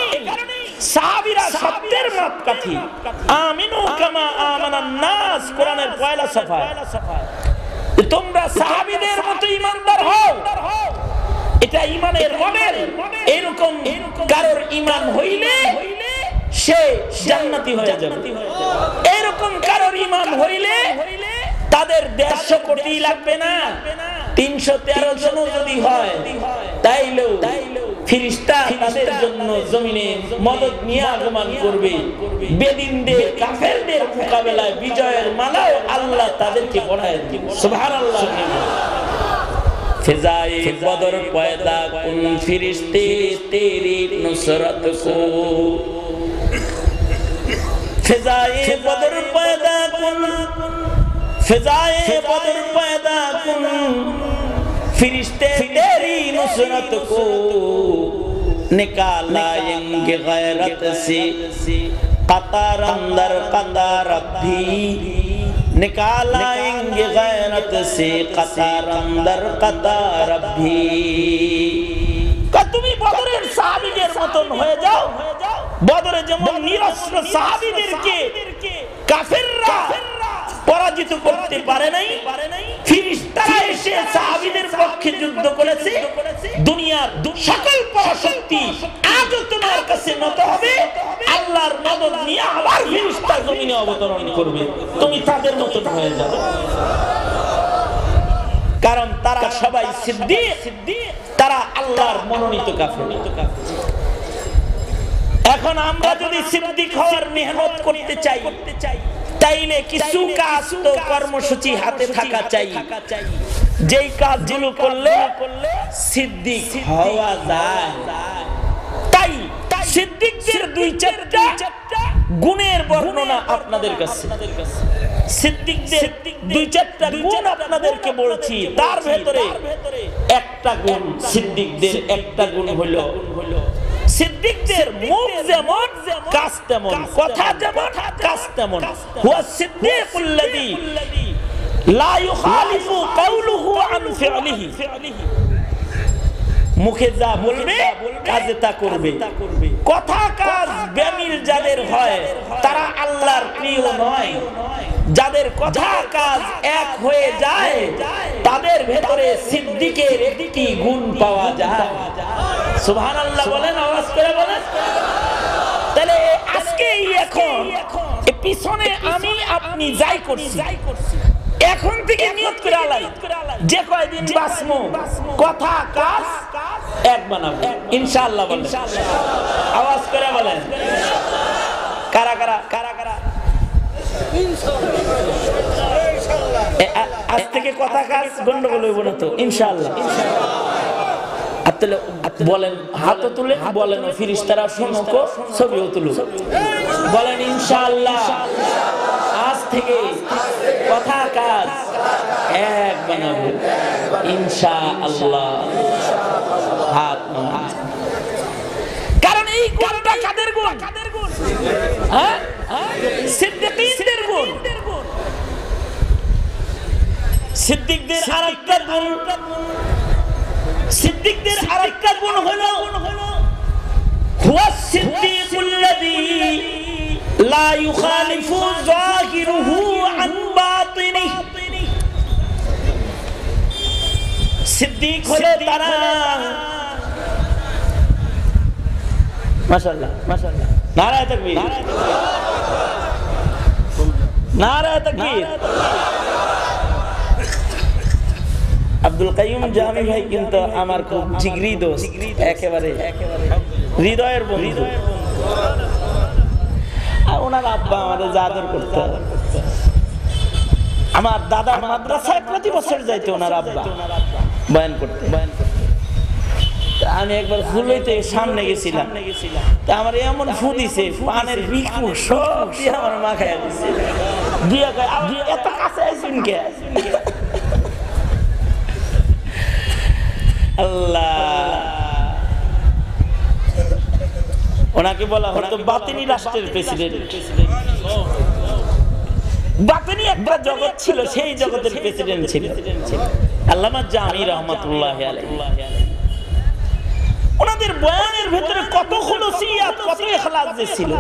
সাহাবীরা সত্যের মাপকাঠি। আমিনু কামা আমানান নাস, কোরআনের পয়লা সফায় তোমরা সাহাবীদের মতো ঈমানদার হও। এটা ঈমানের মডেল। এরকম কারোর ঈমান হইলে সে জান্নাতি হয়ে যাবে। এরকম কারোর ঈমান হইলে তাদের 150 কোটি লাগবে না, 313 জন যদি হয় তাইলেও ফেরেশতা তাদের জন্য জমিনে মদদ নিয়ে আগমন করবে। বেদিনদের কাফেরদের মোকাবেলায় বিজয়ের মালাও আল্লাহ তাদেরকে পড়ায় দিবেন। সুবহানাল্লাহ। फिजाए बदर पैदा कुन फिरिश्ते तेरी नुसरत को, फिजाए बदर पैदा कुन, फिजाए बदर पैदा कुन फिरिश्ते तेरी नुसरत को, निकालाएंगे गैरत से कतार अंदर कतार भी, निकालाएंगे गैरत से कतार अंदर कतार भी। তুমি বদরের সাহাবীদের মতন হয়ে যাও। বদরে যেমন নিরস্ত্র সাহাবীদেরকে কাফেররা পরাজিত করতে পারে নাই, ফেরেশতারা এসে সাহাবীদের পক্ষে যুদ্ধ করেছে। দুনিয়ার সকল পরাশক্তি আজও তোমার কাছে নত হবে, আল্লাহর মদদ নিয়ে আবার ফেরেশতা জমিনে অবতরণ করবে। তুমি তাদের মতন হয়ে যাবে। কারণ তারা সবাই সিদ্দিক, তারা আল্লাহর মনোনীত কাফের। এখন আমরা যদি সিদ্দিক হওয়ার মেহনত করতে চাই তাইলে কিছু কাজ তো কর্মসূচি হাতে থাকা চাই, যেই কাজগুলো করলে সিদ্দিক হওয়া যায়। তাই সিদ্দিকদের দুই চারটা গুণের বর্ণনা আপনাদের কাছে, সিদ্দিকদের দুই চারটা গুণ আপনাদেরকে বলছি। তার ভেতরে একটা গুণ, সিদ্দিকদের একটা গুণ হলো সিদ্দিকদের মুখ যেমন কাজ তেমন, কথা যেমন কাজ তেমন। হুয়া সিদ্দিকুল্লাযী লা ইউখালিফু কাওলুহু আন ফি'লিহি, মুখে যা বলবে কাজে তা করবে। কথা কাজ বেমিল যাদের হয় তারা আল্লাহর প্রিয় নয়। যাদের কথা কাজ এক হয়ে যায় তাদের ভেতরে সিদ্দিকের একটি গুণ পাওয়া যায়। সুবহানাল্লাহ বলেন, আওয়াজ করে বলেন। তাহলে আজকে এখন পিছনে আমি আপনি যাই করছি, এখন থেকে নিয়ত করে আলাই যে কয়দিন বাঁচবো কথা কাজ এক বানাবো ইনশাআল্লাহ বলেন, আওয়াজ করে বলেন। কারা কারা কারা কারা আজ থেকে কথা কাজ গন্ডগোল হইব না তো ইনশাআল্লাহ। বলেন, হাত তুলে বলেন, ফেরেশতারা শুনুক, ছবিও তুলুক, বলেন ইনশাআল্লাহ আজ থেকে কথা কাজ এক বানাবো ইনশাআল্লাহ। হাত নামান। কারণ এই গুণটা কাদের গুণ? হ্যাঁ, সিদ্দিকদের গুণ। সিদ্দিকদের আরেকটা গুণ, সিদ্দিকদের আরেকটা গুণ হলো হুয়া সিদ্দিকুল্লাযী লা ইউখালিফু যাহিরুহু আন বাতিনিহি। সিদ্দিক হলো তারা, মাশাআল্লাহ মাশাআল্লাহ, নারায়ে তাকবীর, নারায়ে তাকবীর। আব্দুল কাইয়ুম জামি ভাই কিন্তু আমার খুব জিগরি দোস্ত, একেবারে হৃদয়ের বন্ধু। আর ওনার আব্বা আমাদের আদর করতে, আমার দাদা মাদ্রাসায় প্রতি বছর যাইতো ওনার আব্বা বয়ান করতে। আমি একবার ফুল হইতে সামনে গেছিলাম, তা আমার এমন ফু দিছে, পানের বিকু সব দিয়ে আমার মা খাইয়া দিছে। দিয়া কয় আপনি এত কাছে আইছেন কে? আল্লাহ, ওনাকে বলা হতো বাতিনি রাষ্ট্রের প্রেসিডেন্ট। বাতিনি একটা জগৎ ছিল, সেই জগতের প্রেসিডেন্ট ছিল আল্লামা জামি রহমাতুল্লাহি আলাইহি। ওনাদের বয়ানের ভেতরে কত খুলুসিয়াত, কত ইখলাস ছিল।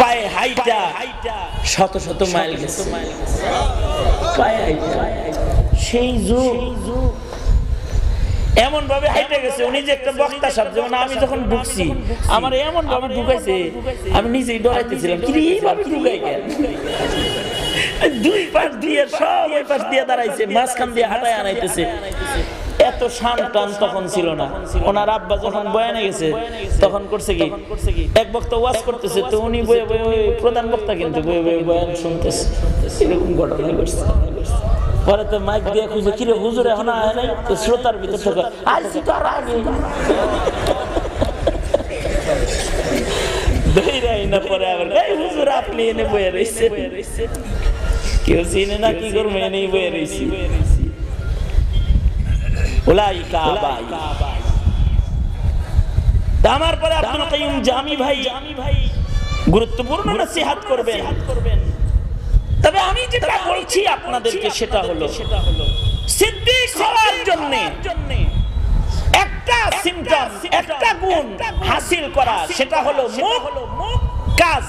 পায়ে হাইটা শত শত মাইল গেছে, পায়ে হাইটা সেই যুগ এমন ভাবে হাইটে গেছে। উনি যে একটা বক্তা সাহেব, যেমন আমি যখন ঢুকছি আমার এমন ভাবে ঢুকাইছে, আমি নিজেই ডরাইতেছিলাম কি এইভাবে ঢুকাই কেন। দুই পাশ দিয়ে সব ওই পাশ দিয়ে দাঁড়াইছে, মাঝখান দিয়ে হাঁটায় আনাইতেছে। এত শান টান তখন ছিল না। ওনার আব্বা যখন বয়ানে গেছে তখন করছে কি, এক বক্তা ওয়াজ করতেছে, তো উনি বয়ে বয়ে, প্রধান বক্তা কিন্তু বয়ে বয়ে বয়ান শুনতেছে। এরকম ঘটনা ঘটছে। পরে তো মাইক দিয়ে খুঁজে, কিরে হুজুর এখন আয় নাই? তো শ্রোতার ভিতর থেকে আইছি তো আর আগে ধৈরাই না। পরে আবার হুজুর আপনি এনে বয়ে রয়েছে, কেউ চিনে না, কি করবো এনেই বয়ে রয়েছি। আমার পরে আব্দুল কাইয়ুম জামি ভাই গুরুত্বপূর্ণ নসিহত করবেন। তবে আমি যেটা বলছি আপনাদেরকে সেটা হলো সিদ্দিক হওয়ার জন্য একটা সিম্পটম, একটা গুণ হাসিল করা, সেটা হলো মুখ কাজ,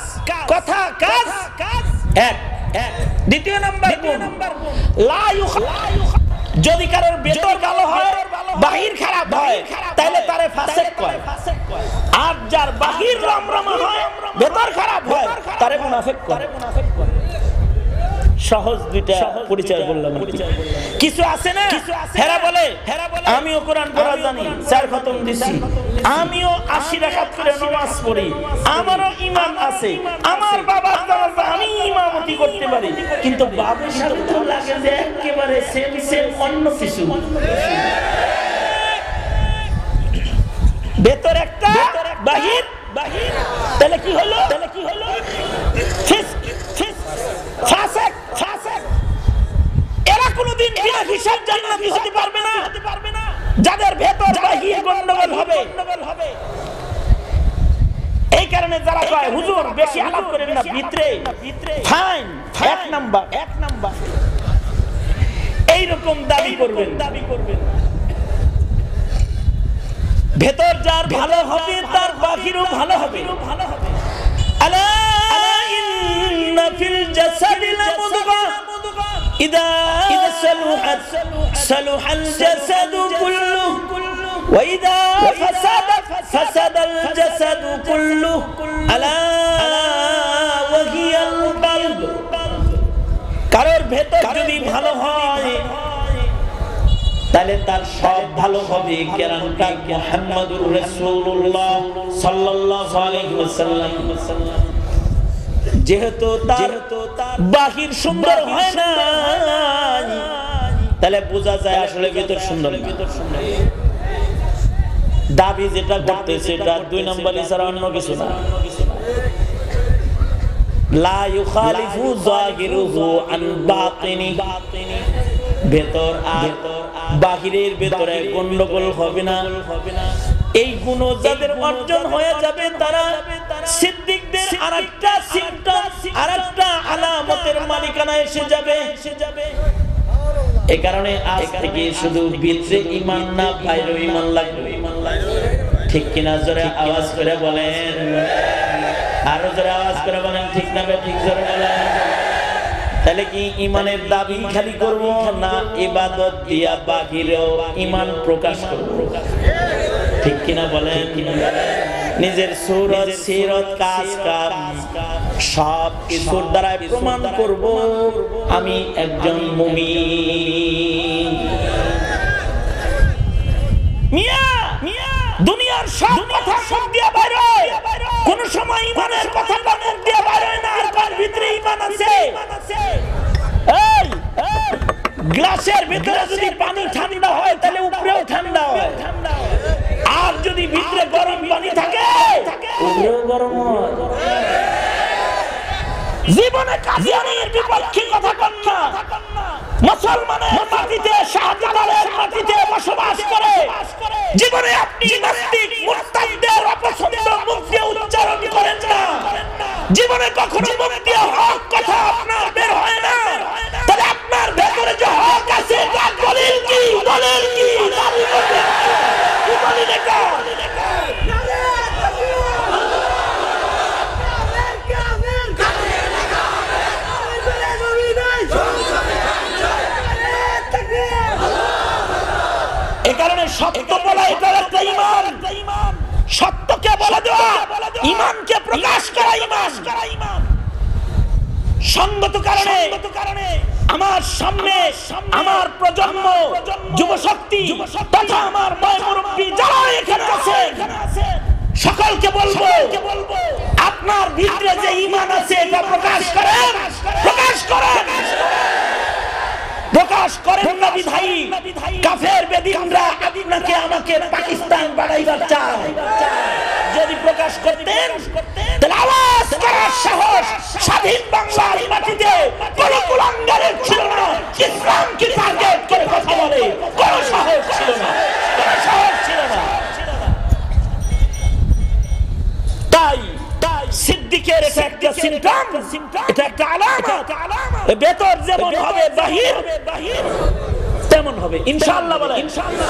কথা কাজ এক। দ্বিতীয় নাম্বার গুণ লা ইউখালিফু, যদি কারোর ভেতর কালো হয়, বাহির খারাপ হয়, তাহলে তারে ফাসিক কয়। আর যার বাহির রমরমা হয়, ভেতর খারাপ হয়, তারে মুনাফিক কয়। সহজ দুইটা পরিচয় বললাম। কিছু আছে না, হেরা বলে আমিও কোরআন পড়া জানি, 4 খতম দিছি, আমিও 80 রাকাত করে নামাজ পড়ি, আমারও ঈমান আছে, আমার বাবার জানাজা আমি ইমামতি করতে পারি, কিন্তু বাবার সাথে তো লাগে যে একেবারে সেম অন্য কিছু। ভেতর একটা বাহির, তাহলে কি হলো? এরা কোনদিন বিনা হিসাব জান্নাতি হতে পারবে না, যাদের ভেতর বাহির গন্ডগোল হবে। এই কারণে যারা কয় হুজুর বেশি আলাপ করেন না, ভিতরে ফাইন, এক নাম্বার এইরকম দাবি করবেন। ভেতর যার ভালো হবে তার বাহিরও ভালো হবে। আলা ইন্না ফিল জাসাদি লামুদগা ইদা সালুহাত সালুহাল জাসাদু কুল্লুহু ওয়া ইদা ফাসাদাত ফাসাদাল জাসাদু কুল্লুহু আলা ওয়া হিয়াল কলব। কারোর ভেতর যদি ভালো হয় তাহলে তার সব ভালো হবে। গ্যারান্টি মুহাম্মদুর রাসূলুল্লাহ সাল্লাল্লাহু আলাইহি ওয়াসাল্লাম। যেহেতু তার বাহির সুন্দর হয় না, তাহলে বোঝা যায় আসলে ভিতর সুন্দর। দাবি যেটা করতেছে এটা 2 নম্বরই ছাড়া অন্য কিছু না। লা ইউখালিফু যাহিরুহু আন বাতিনি। ভেতর আর বাহিরের ভেতরে গন্ডগোল হবে না। এই গুণ যাদের অর্জন হয়ে যাবে তারা সিদ্দিকদের আরেকটা সিম্পটম, আরেকটা আলামতের মালিকানা এসে যাবে। এই কারণে আজ থেকে শুধু ভিতরে ঈমান না, বাইরে ঈমান লাগবে। ঠিক কিনা? জোরে আওয়াজ করে বলেন, আরো জোরে আওয়াজ করে বলেন, ঠিক না? ঠিক জোরে বলেন। তাহলে কি ঈমানের দাবি খালি করব না ইবাদত দিয়া বাহিরেও ঈমান প্রকাশ করব? ঠিক কিনা বলেন? নিজের সুরত সিরত কাজ কাম সব কিছুর দ্বারা প্রমাণ করব আমি একজন মুমিন। মিয়া দুনিয়ার সব কথা মুখ দিয়ে বাইর হয়, কোন সময় ঈমানের কথাটা মুখ দিয়ে বাইর হয় না। আর কার ভিতরে ঈমান আছে? এই গ্লাসের ভিতরে যদি পানি ঠান্ডা হয় তাহলে উপরেও ঠান্ডা হয়, আর যদি ভিতরে গরম পানি থাকে উপরেও গরম হয়। জীবনে কাদিয়ানীর বিপক্ষে কথা কন না। মুসলমানের মাটিতে, শাহজালালের মাটিতে বসবাস করে জীবনে আপনি নাস্তিক মুরতাদদের অপছন্দ মুখ দিয়ে উচ্চারণ করেন না। জীবনে কখনো মুখ দিয়ে হক কথা আপনার বের হয় না। তাহলে আপনার ভেতরে যে হক আছে তার দলিল কি? দলিল কি? দলিল লেখা। এই কারণে সত্য বলা এটা একটা ঈমান। সত্যকে বলে দেওয়া, ঈমানকে প্রকাশ করা ঈমান। সঙ্গত কারণে আমার সামনে আমার প্রজন্ম, যুবশক্তি তথা আমার মুরব্বী যারা এখানে আছে সকলকে বলবো, আপনার ভিতরে যে ঈমান আছে এটা প্রকাশ করেন। প্রকাশ করেন না বিধায়ী কাফের বেদিনরা আপনাকে আমাকে পাকিস্তান বানাইবার চায়। যদি প্রকাশ করতেন তাহলে আওয়াজ করার সাহস স্বাধীন বাংলার মাটিতে কোন কুলাঙ্গারের ছিল না। ইসলামকে টার্গেট করে কথা বলে কোন সাহস ছিল না। তাই সিদ্দিকের এটা একটা সিম্পটম, এটা একটা আলামত। ভেতর যেমন হবে বাহির তেমন হবে ইনশাআল্লাহ। বলেন ইনশাআল্লাহ।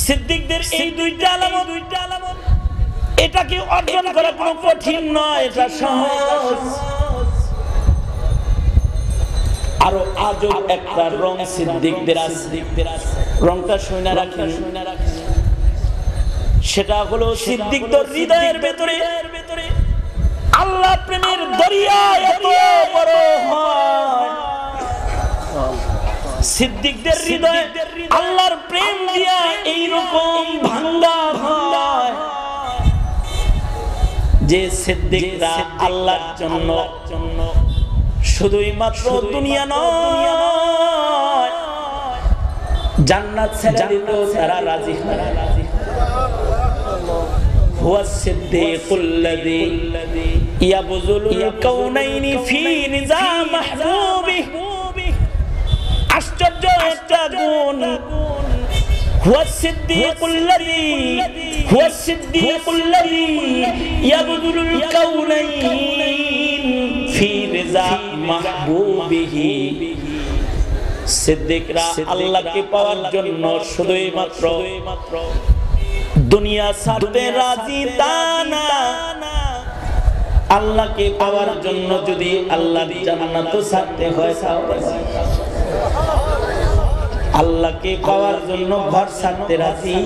সিদ্দিকদের এই দুইটা আলামত, এটা কি অর্জন করা কোনো কঠিন নয়, এটা সহজ। আরো আজব একটা রং সিদ্দিকদের আছে, রংটা শুনে রাখেন। সেটা হলো সিদ্দিকদের হৃদয়ের ভেতরে আল্লাহ প্রেমের দরিয়া এত বড় হয়, সিদ্দিকদের হৃদয়ে আল্লাহর প্রেম দিয়া এইরকম ভাঙ্গা হয় যে সিদ্দিকরা আল্লাহর জন্য শুধুই মাত্র দুনিয়া নয়, জান্নাত ছেড়ে দিতেও তারা রাজি হয়। হুয়া সিদ্দিকুল্লাযী ইয়াবযুলুল কাউনাইনি ফি রিজা মাহবুবিহি। আশ্চর্য একটা গুণ, হুয়া সিদ্দিকুল্লাযী ইয়াবযুলুল কাউনাইন ফি রিজা মাহবুবিহি। সিদ্দিকরা আল্লাহকে পাওয়ার জন্য শুধুই মাত্র দুনিয়া ছাড়তে রাজি তা না, আল্লাহকে পাওয়ার জন্য যদি আল্লাহর জান্নাত ছাড়তে হয়, আল্লাহকে পাওয়ার জন্য ঘর ছাড়তে রাজি,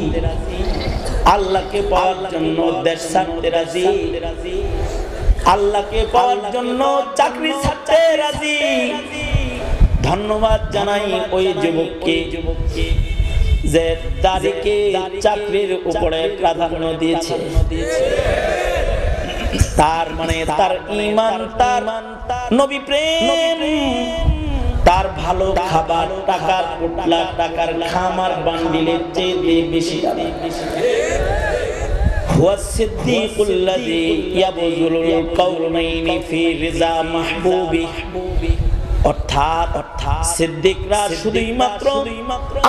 আল্লাহকে পাওয়ার জন্য দেশ ছাড়তে রাজি, আল্লাহকে পাওয়ার জন্য চাকরি ছাড়তে রাজি। ধন্যবাদ জানাই ওই যুবককে যে তারিখে চাকরির উপরে প্রাধান্য দিয়েছে। তার মানে তার ঈমান, তার নবী প্রেম, তার ভালো খাবার টাকার পোটলা, টাকার খামার বান্ডিলের চেয়ে বেশি। হুয়া সিদ্দিকুল্লাযী ইয়াবযুলুল কাউনাইনি ফি রিজা মাহবুবিহি। অর্থাৎ সিদ্দিকরা শুধুই মাত্র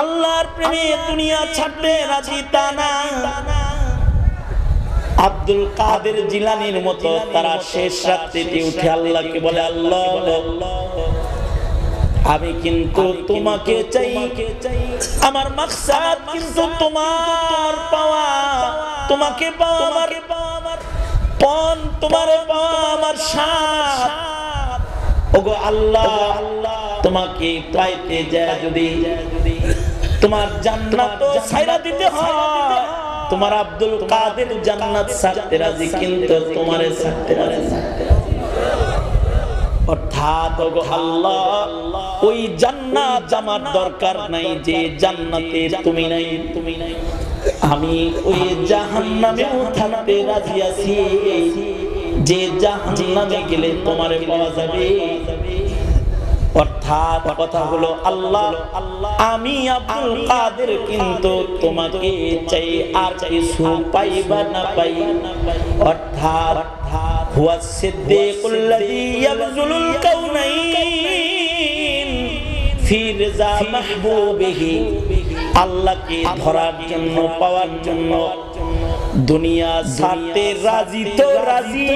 আল্লাহর প্রেমে দুনিয়া ছাড়তে রাজি তা না। আব্দুল কাদের জিলানীর মতো তারা শেষ রাত্রিতে উঠে আল্লাহকে বলে, আল্লাহ আমি কিন্তু তোমাকে চাই, আমার মাকসাদ কিন্তু তোমার পাওয়া, তোমাকে পাওয়া আমার পণ, তোমার পাওয়া আমার সাথ। ওগো আল্লাহ, তোমাকে পাইতে যায় যদি তোমার জান্নাত ছাইরা দিতে হয়, তোমার আব্দুল কাদের জান্নাত ছাড়তে রাজি, কিন্তু তোমারে ছাড়তে রাজি। অর্থাৎ ওগো আল্লাহ, ওই জান্নাত আমার দরকার নাই যে জান্নাতে তুমি নাই, আমি ওই জাহান্নামেও থাকতে রাজি আছি যে জাহান্নামে গেলে তোমারে পাওয়া যাবে। অর্থাৎ কথা হলো আল্লাহ, আমি আব্দুল কাদের কিন্তু তোমাকে চাই, আর কিছু পাইবা না পাই। অর্থাৎ হুয়া সিদ্দিকুল্লাযী ইয়াবযুলুল কাউনাইন ফি রিজা মাহবুবিহি। আল্লাহকে ধরার জন্য, পাওয়ার জন্য দুনিয়া ছাড়তে রাজি তো রাজি,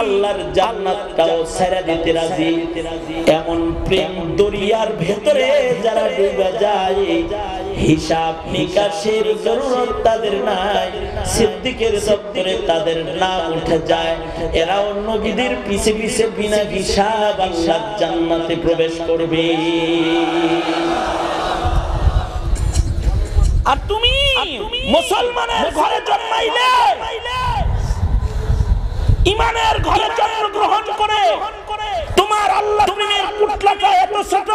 আল্লাহর জান্নাতটাও ছেড়ে দিতে রাজি। এমন প্রেম দরিয়ার ভেতরে যারা ডুবে যায়, হিসাব নিকাশের জরুরত তাদের নাই, সিদ্দিকের দপ্তরে তাদের নাম উঠে যায়, এরাও নবীদের পিছে পিছে বিনা হিসাব আল্লাহর জান্নাতে প্রবেশ করবে। আর তুমি মুসলমানের ঘরে জন্মাইলে, ঈমানের ঘরে জন্মগ্রহণ করে তোমার আল্লাহ প্রেমের পুতলাটা এত ছোট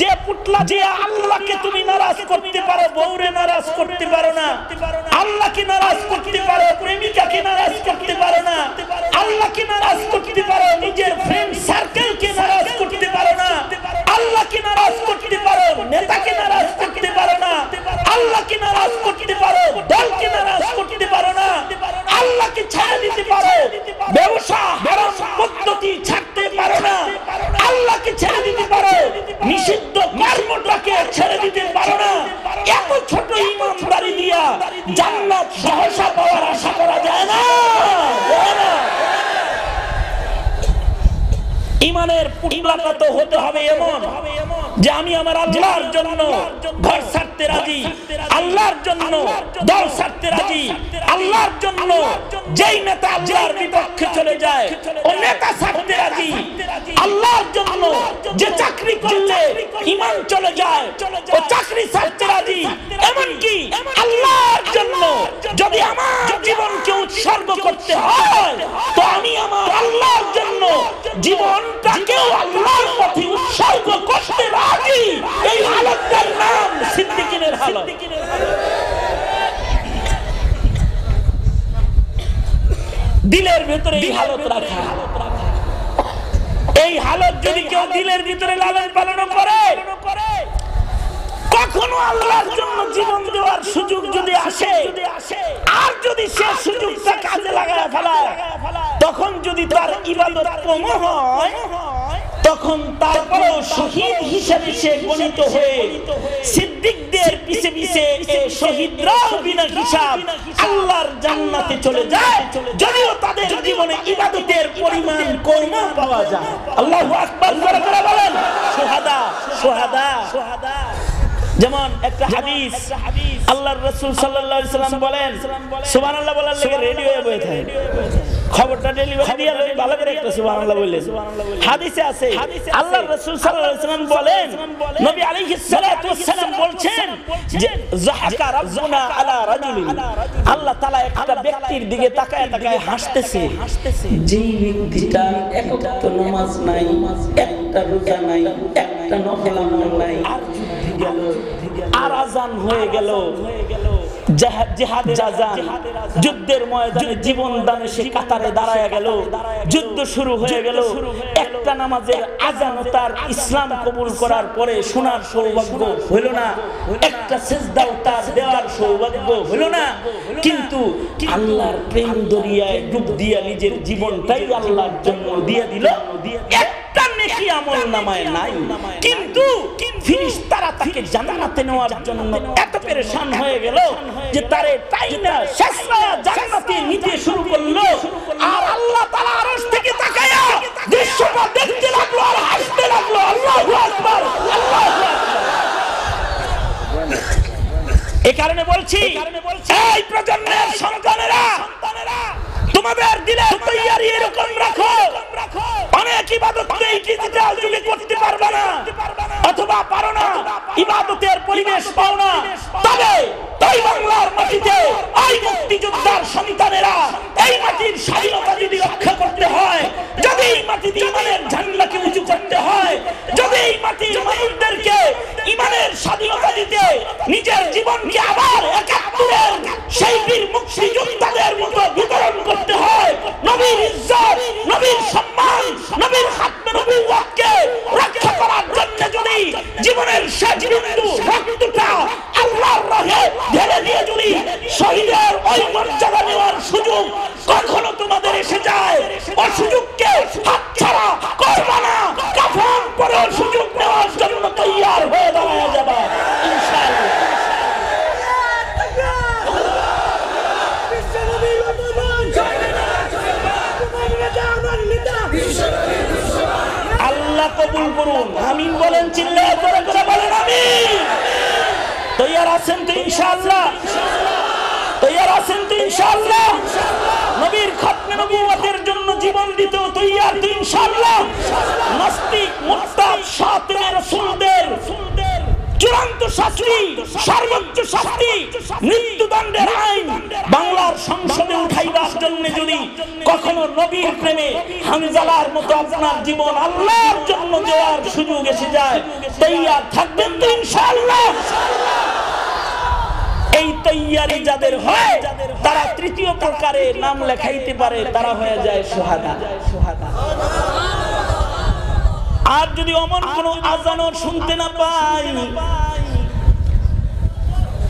যে পুতলা যে আল্লাহকে তুমি নারাজ করতে পারো, বউরে নারাজ করতে পারো না, আল্লাহকে নারাজ করতে পারো, প্রেমিকাকে নারাজ করতে পারো না, আল্লাহকে নারাজ করতে পারো, নিজের ফ্রেন্ড সার্কেলকে নারাজ করতে পারো না, আল্লাহকে নারাজ করতে পারো, নেতাকে নারাজ করতে পারো না, আল্লাহকে নারাজ করতে পারো, দলকে নারাজ করতে পারো না, আল্লাহকে ছেড়ে দিতে পারো, ব্যবসা হারাম পদ্ধতি ছাড়তে পারো না, আল্লাহকে ছেড়ে দিতে পারো, নিষিদ্ধ কর্মটাকে ছেড়ে দিতে পারো না। এত ছোট ঈমানদারি দিয়া জান্নাত সহসা পাওয়ার আশা করা যায় না। ঈমানের পুটলাটা তো হতে হবে এমন যে আমি আমার আল্লাহর জন্য ঘর ছাড়তে রাজি, আল্লাহর জন্য দল ছাড়তে রাজি, আল্লাহর জন্য যেই নেতা আল্লাহর বিপক্ষে চলে যায় ও নেতা ছাড়তে রাজি, আল্লাহর জন্য যে চাকরি করলে ঈমান চলে যায় ও চাকরি ছাড়তে রাজি, এমনকি আল্লাহর জন্য যদি আমার জীবনকে উৎসর্গ করতে হয় তো আমি আমার আল্লাহর জন্য জীবনটাকেও আল্লাহর পথে উৎসর্গ করতে রাজি। এই হালতটার নাম সিদ্দিকীনের হালত। দিলের ভিতরে এই হালত রাখা, এই হালত যদি কেউ দিলের ভিতরে লালন পালন করে, কখনো আল্লাহর জন্য জীবন দেওয়ার সুযোগ যদি আসে আর যদি সে সুযোগটা কাজে লাগায় ফেলায়, তখন যদি তার ইবাদত কম হয় তখন তারপরেও শহীদ হিসেবে সে গণিত হয়ে সিদ্দিকদের পিছে পিছে এই শহীদরাও বিনা হিসাব আল্লাহর জান্নাতে চলে যায়, যদিও তাদের জীবনে ইবাদতের পরিমাণ কম পাওয়া যায়। আল্লাহু আকবার করে বলেন শুহাদা শুহাদা শুহাদা। যেমন একটা হাদিস আল্লাহর রাসূল সাল্লাল্লাহু আলাইহি সাল্লাম বলেন, সুবহানাল্লাহ বলার লাগে রেডি হয়ে বসে থাকে, খবরটা ডেলিভারি দিয়ে ভালো করে একটা সুবহানাল্লাহ বললেন। হাদিসে আছে আল্লাহর রাসূল সাল্লাল্লাহু আলাইহি সাল্লাম বলেন, নবী আলাইহিস সালাতু ওয়াস সালাম বলছেন যে যাহাকা রাব্বুনা আলা রাজুলিন, আল্লাহ তাআলা একটা ব্যক্তির দিকে তাকায় তাকায় হাসতেছে, যেই ব্যক্তিটা এক ওয়াক্ত নামাজ নাই, একটা রোজা নাই, একটা নফল আমল নাই, আর আযান হয়ে গেল, জিহাদের আযান, যুদ্ধের ময়দানে জীবন দানে সে কাতারে দাঁড়ায় গেল, যুদ্ধ শুরু হয়ে গেল, একটা নামাজের আযান তার ইসলাম কবুল করার পরে শোনার সৌভাগ্য হইল না, একটা সিজদাও তার দেওয়ার সৌভাগ্য হইল না, কিন্তু আল্লাহর প্রেম দরিয়ায় ডুব দিয়া নিজের জীবনটাই আল্লাহর জন্য দিয়ে দিল, একটা নেকি আমল নামায় নাই, কিন্তু ফেরেশতারা তাকে জান্নাতে নেওয়ার জন্য এত পেরেশান হয়ে গেল যে তারে তাইনা শেষরা জান্নাতে নিতে শুরু করলো, আর আল্লাহ তাআলা আরশ থেকে তাকায়া দৃশ্যটা দেখতে লাগলো আর হাসতে লাগলো। আল্লাহু আকবার, আল্লাহু আকবার। এই কারণে বলছি এই প্রজন্মের সন্তানেরা তোমাদের দিলের তৈয়ারি এরকম রাখো, অনেক ইবাদত এই ডিজিটাল যুগে করতে পারবে না অথবা পারো না, ইবাদতের পরিবেশ পাও না, তবে এই বাংলার মাটিতে এই মুক্তিযোদ্ধার সন্তানেরা এই মাটির স্বাধীনতা যদি রক্ষা করতে হয়, যদি এই মাটিতে ইমানের ঝান্ডাকে উঁচু করতে হয়, যদি এই মাটির মানুষদেরকে ইমানের স্বাধীনতা দিতে নিজের জীবনকে আবার ৭১-এর সেই বীর মুক্তিযোদ্ধাদের মতো বিতরণ করতে হয়, নবীর ইজ্জত, নবীর সম্মান, নবীর খাতমে নবুওয়াতকে রক্ষা করার জন্য যদি জীবনের শেষ বিন্দু রক্তটা আল্লাহর রাহে ঢেলে দিয়ে যদি শহীদের ওই মর্যাদা নেওয়ার সুযোগ কখনো তোমাদের এসে যায়, ও সুযোগকে হাতছাড়া করবে না, কাফন পরে সুযোগ নেওয়ার জন্য তৈয়ার হয়ে দাঁড়ায় যাবে ইনশাআল্লাহ। আল্লাহ কবুল করুন, আমিন বলেন, চিল্লায়ে করে করে বলেন আমিন। তৈয়ার আছেন তো ইনশাআল্লাহ? তৈয়ার আছেন তো ইনশাআল্লাহ? নবীর খাতমে নবুওয়াতের জন্য জীবন দিতেও তৈয়ার তো ইনশাআল্লাহ? নাস্তিক মুরতাদ শাতিরে রাসূলদের চূড়ান্ত শাস্তি, সর্বোচ্চ শাস্তি, মৃত্যুদণ্ডের আইন বাংলার সংসদে উঠাইবার জন্য যদি কখনো নবীর প্রেমে হামজালার মতো আপনার জীবন আল্লাহর জন্য দেওয়ার সুযোগ এসে যায়, তৈয়ার থাকবেন তো ইনশাআল্লাহ? এই তৈয়ারি যাদের হয় তারা তৃতীয় প্রকারে নাম লেখাইতে পারে, তারা হয়ে যায় শুহাদা। আর যদি অমন কোন আযানও শুনতে না পাই,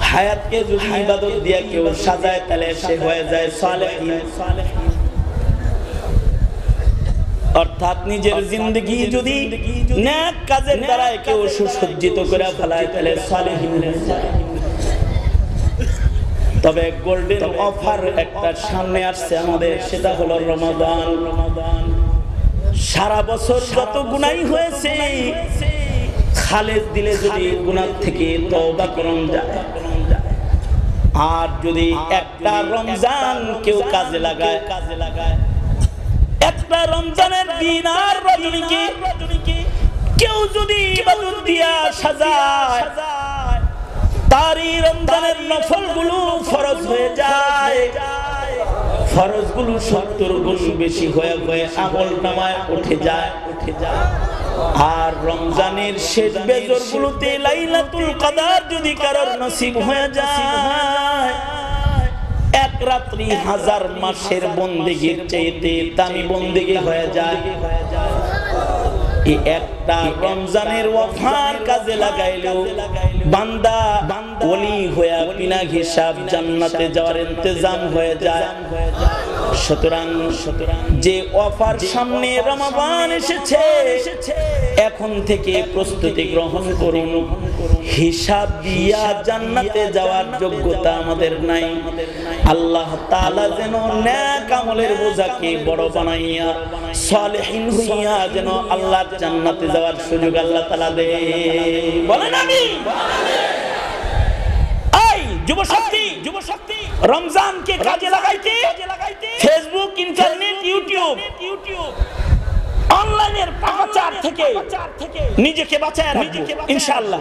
হায়াতকে যদি ইবাদত দিয়া কেউ সাজায় তাহলে সে হয়ে যায় সালেহিন। অর্থাৎ নিজের জিন্দেগি যদি নেক কাজের দ্বারা কেউ সুসজ্জিত করে ফেলায় তাহলে সালেহিন হয়ে যায়। তবে গোল্ডেন অফার একটা সামনে আসছে আমাদের, সেটা হলো রমাদান। সারা বছর যত গুনাহ হয়েছে খালেজ দিলে যদি গুনাহ থেকে তওবা করন যায়, আর যদি একটা রমজান কেউ কাজে লাগায়, একটা রমজানের দিন আর রজনীকে কেউ যদি ইবাদত দিয়া সাজায়, তার এই রমজানের নফলগুলো ফরজ হয়ে যায়, ফরজগুলো 70 গুণ বেশি হয়ে আমলনামায় উঠে যায়। আর রমজানের শেষ বেজরগুলোতে লাইলাতুল কদর যদি কারোর নসিব হয়ে যায়, এক রাত্রি 1000 মাসের বন্দেগীর চাইতে দামি বন্দেগী হয়ে যায়। এই একটা রমজানের ওয়াফার কাজে লাগাইলেও বান্দা ওলি হয়ে বিনা হিসাব জান্নাতে যাওয়ার ইন্তজাম হয়ে যায়। সুতরাং যে অফার সামনে রমাদান এসেছে, এখন থেকে প্রস্তুতি গ্রহণ করুন। হিসাব দিয়া জান্নাতে যাওয়ার যোগ্যতা আমাদের নাই। আল্লাহ তাআলা যেন নেক আমলের বোঝাকে বড় বানাইয়া সালেহিন হইয়া যেন আল্লাহর জান্নাতে যাওয়ার সুযোগ আল্লাহ তাআলা দেয়। বলেন আমিন। যুবশক্তি রমজানকে কাজে লাগাইতে ফেসবুক, ইন্টারনেট, ইউটিউব, অনলাইনের পাপাচার থেকে নিজেকে বাঁচায় রাখবো ইনশাআল্লাহ,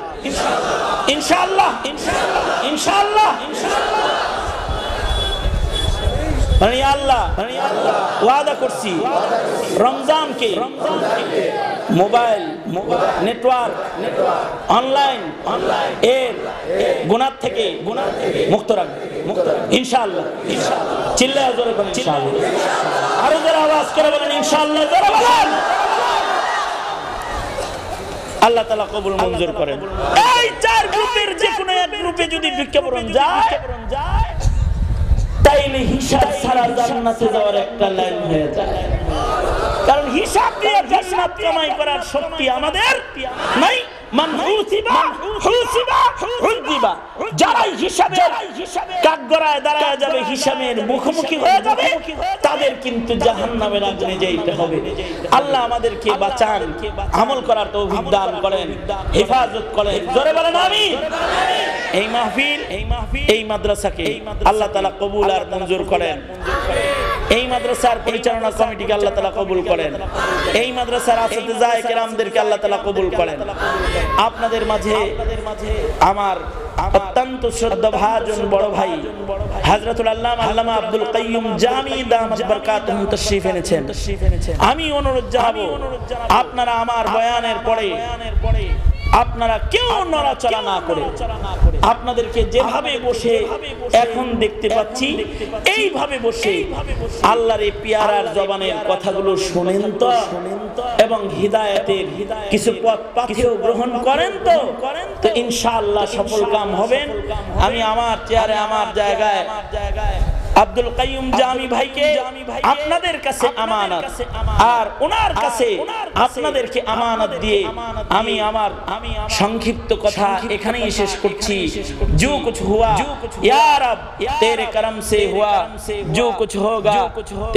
ইনশাআল্লাহ, ইনশাআল্লাহ। মানে আল্লাহ ওয়াদা করছি রমজানকে মোবাইল, নেটওয়ার্ক, অনলাইন এর গুনাহ থেকে মুক্ত রাখবে ইনশাআল্লাহ। চিল্লায় জোরে বলেন ইনশাআল্লাহ। আরো জোরে আওয়াজ করে বলেন ইনশাআল্লাহ, জোরে বলেন। আল্লাহ তাআলা কবুল মঞ্জুর করেন। এই 4 গ্রুপের যে কোনো এক গ্রুপে যদি বিজ্ঞাপন যায়, তাইলে হিসাব ছাড়া জান্নাতে যাওয়ার একটা লাইন হয়ে যায়। কারণ হিসাব দিয়ে জান্নাত কামাই করার শক্তি আমাদের নাই। মান হুসিবা হুসিবা হুসিবা, যারা হিসাবের কাঠগড়ায় দাঁড়ায় যাবে, হিসাবের মুখোমুখি হয়ে যাবে, তাদের কিন্তু জাহান্নামের আগুনে যেতে হবে। আল্লাহ আমাদেরকে বাঁচান, আমল করার তৌফিক দান করেন, হেফাজত করেন। জোরে বলেন আমিন। এই মাহফিল, এই মাদ্রাসাকে আল্লাহ তাআলা কবুল আর মঞ্জুর করেন। এই মাদ্রাসার পরিচালনা কমিটিকে আল্লাহ তাআলা কবুল করেন। এই মাদ্রাসার আসাতিজায়ে কেরামদেরকে আল্লাহ তাআলা কবুল করেন। আপনাদের মাঝে আমার অত্যন্ত শ্রদ্ধাভাজন বড় ভাই হযরতুল আল্লামা আব্দুল কাইয়ুম জামি দামাত বরকাতুহু তাশরীফ এনেছেন। আমি অনুরোধ জানাবো, আপনারা আমার বয়ানের পরে আপনারা কেউ নড়াচড়া না করে, আপনাদেরকে যেভাবে বসে এখন দেখতে পাচ্ছি এইভাবে বসে আল্লাহর এই পিয়ারার জবানের কথাগুলো শুনেন তো, এবং হিদায়াতের কিছু পথ পাথেও গ্রহণ করেন তো ইনশাআল্লাহ সফল কাম হবেন। আমি আমার চেয়ারে, আমার জায়গায় আব্দুল কাইয়ুম জামি ভাইকে আপনাদের কাছে আমানত, আর ওনার কাছে আপনাদেরকে আমানত দিয়ে আমি আমার সংক্ষিপ্ত কথা এখানেই শেষ করছি। जो कुछ हुआ या रब तेरे करम से हुआ, जो कुछ होगा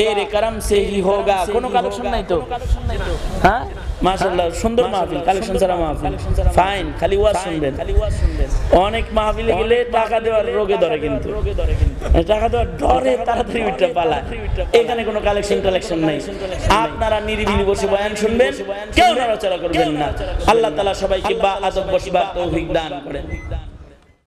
तेरे करम से ही होगा। কোনো কালেকশন নাই তো? হ্যাঁ মাশাআল্লাহ, সুন্দর মাহফিল, কালেকশন ছাড়া মাহফিল, ফাইন। খালি ওয়াজ শুনবেন। অনেক মাহফিলে গেলে টাকা দেওয়ার রোগে ধরে, কিন্তু টাকা দেওয়ার ডরে তাড়াতাড়ি উঠে পালায়। এখানে কোনো কালেকশন নাই। আপনারা নিরিবিলি বসে বয়ান শুনবেন, কেউ নড়াচড়া করবেন না। আল্লাহ তাআলা সবাইকে বা আদব বসবার তৌফিক দান করেন।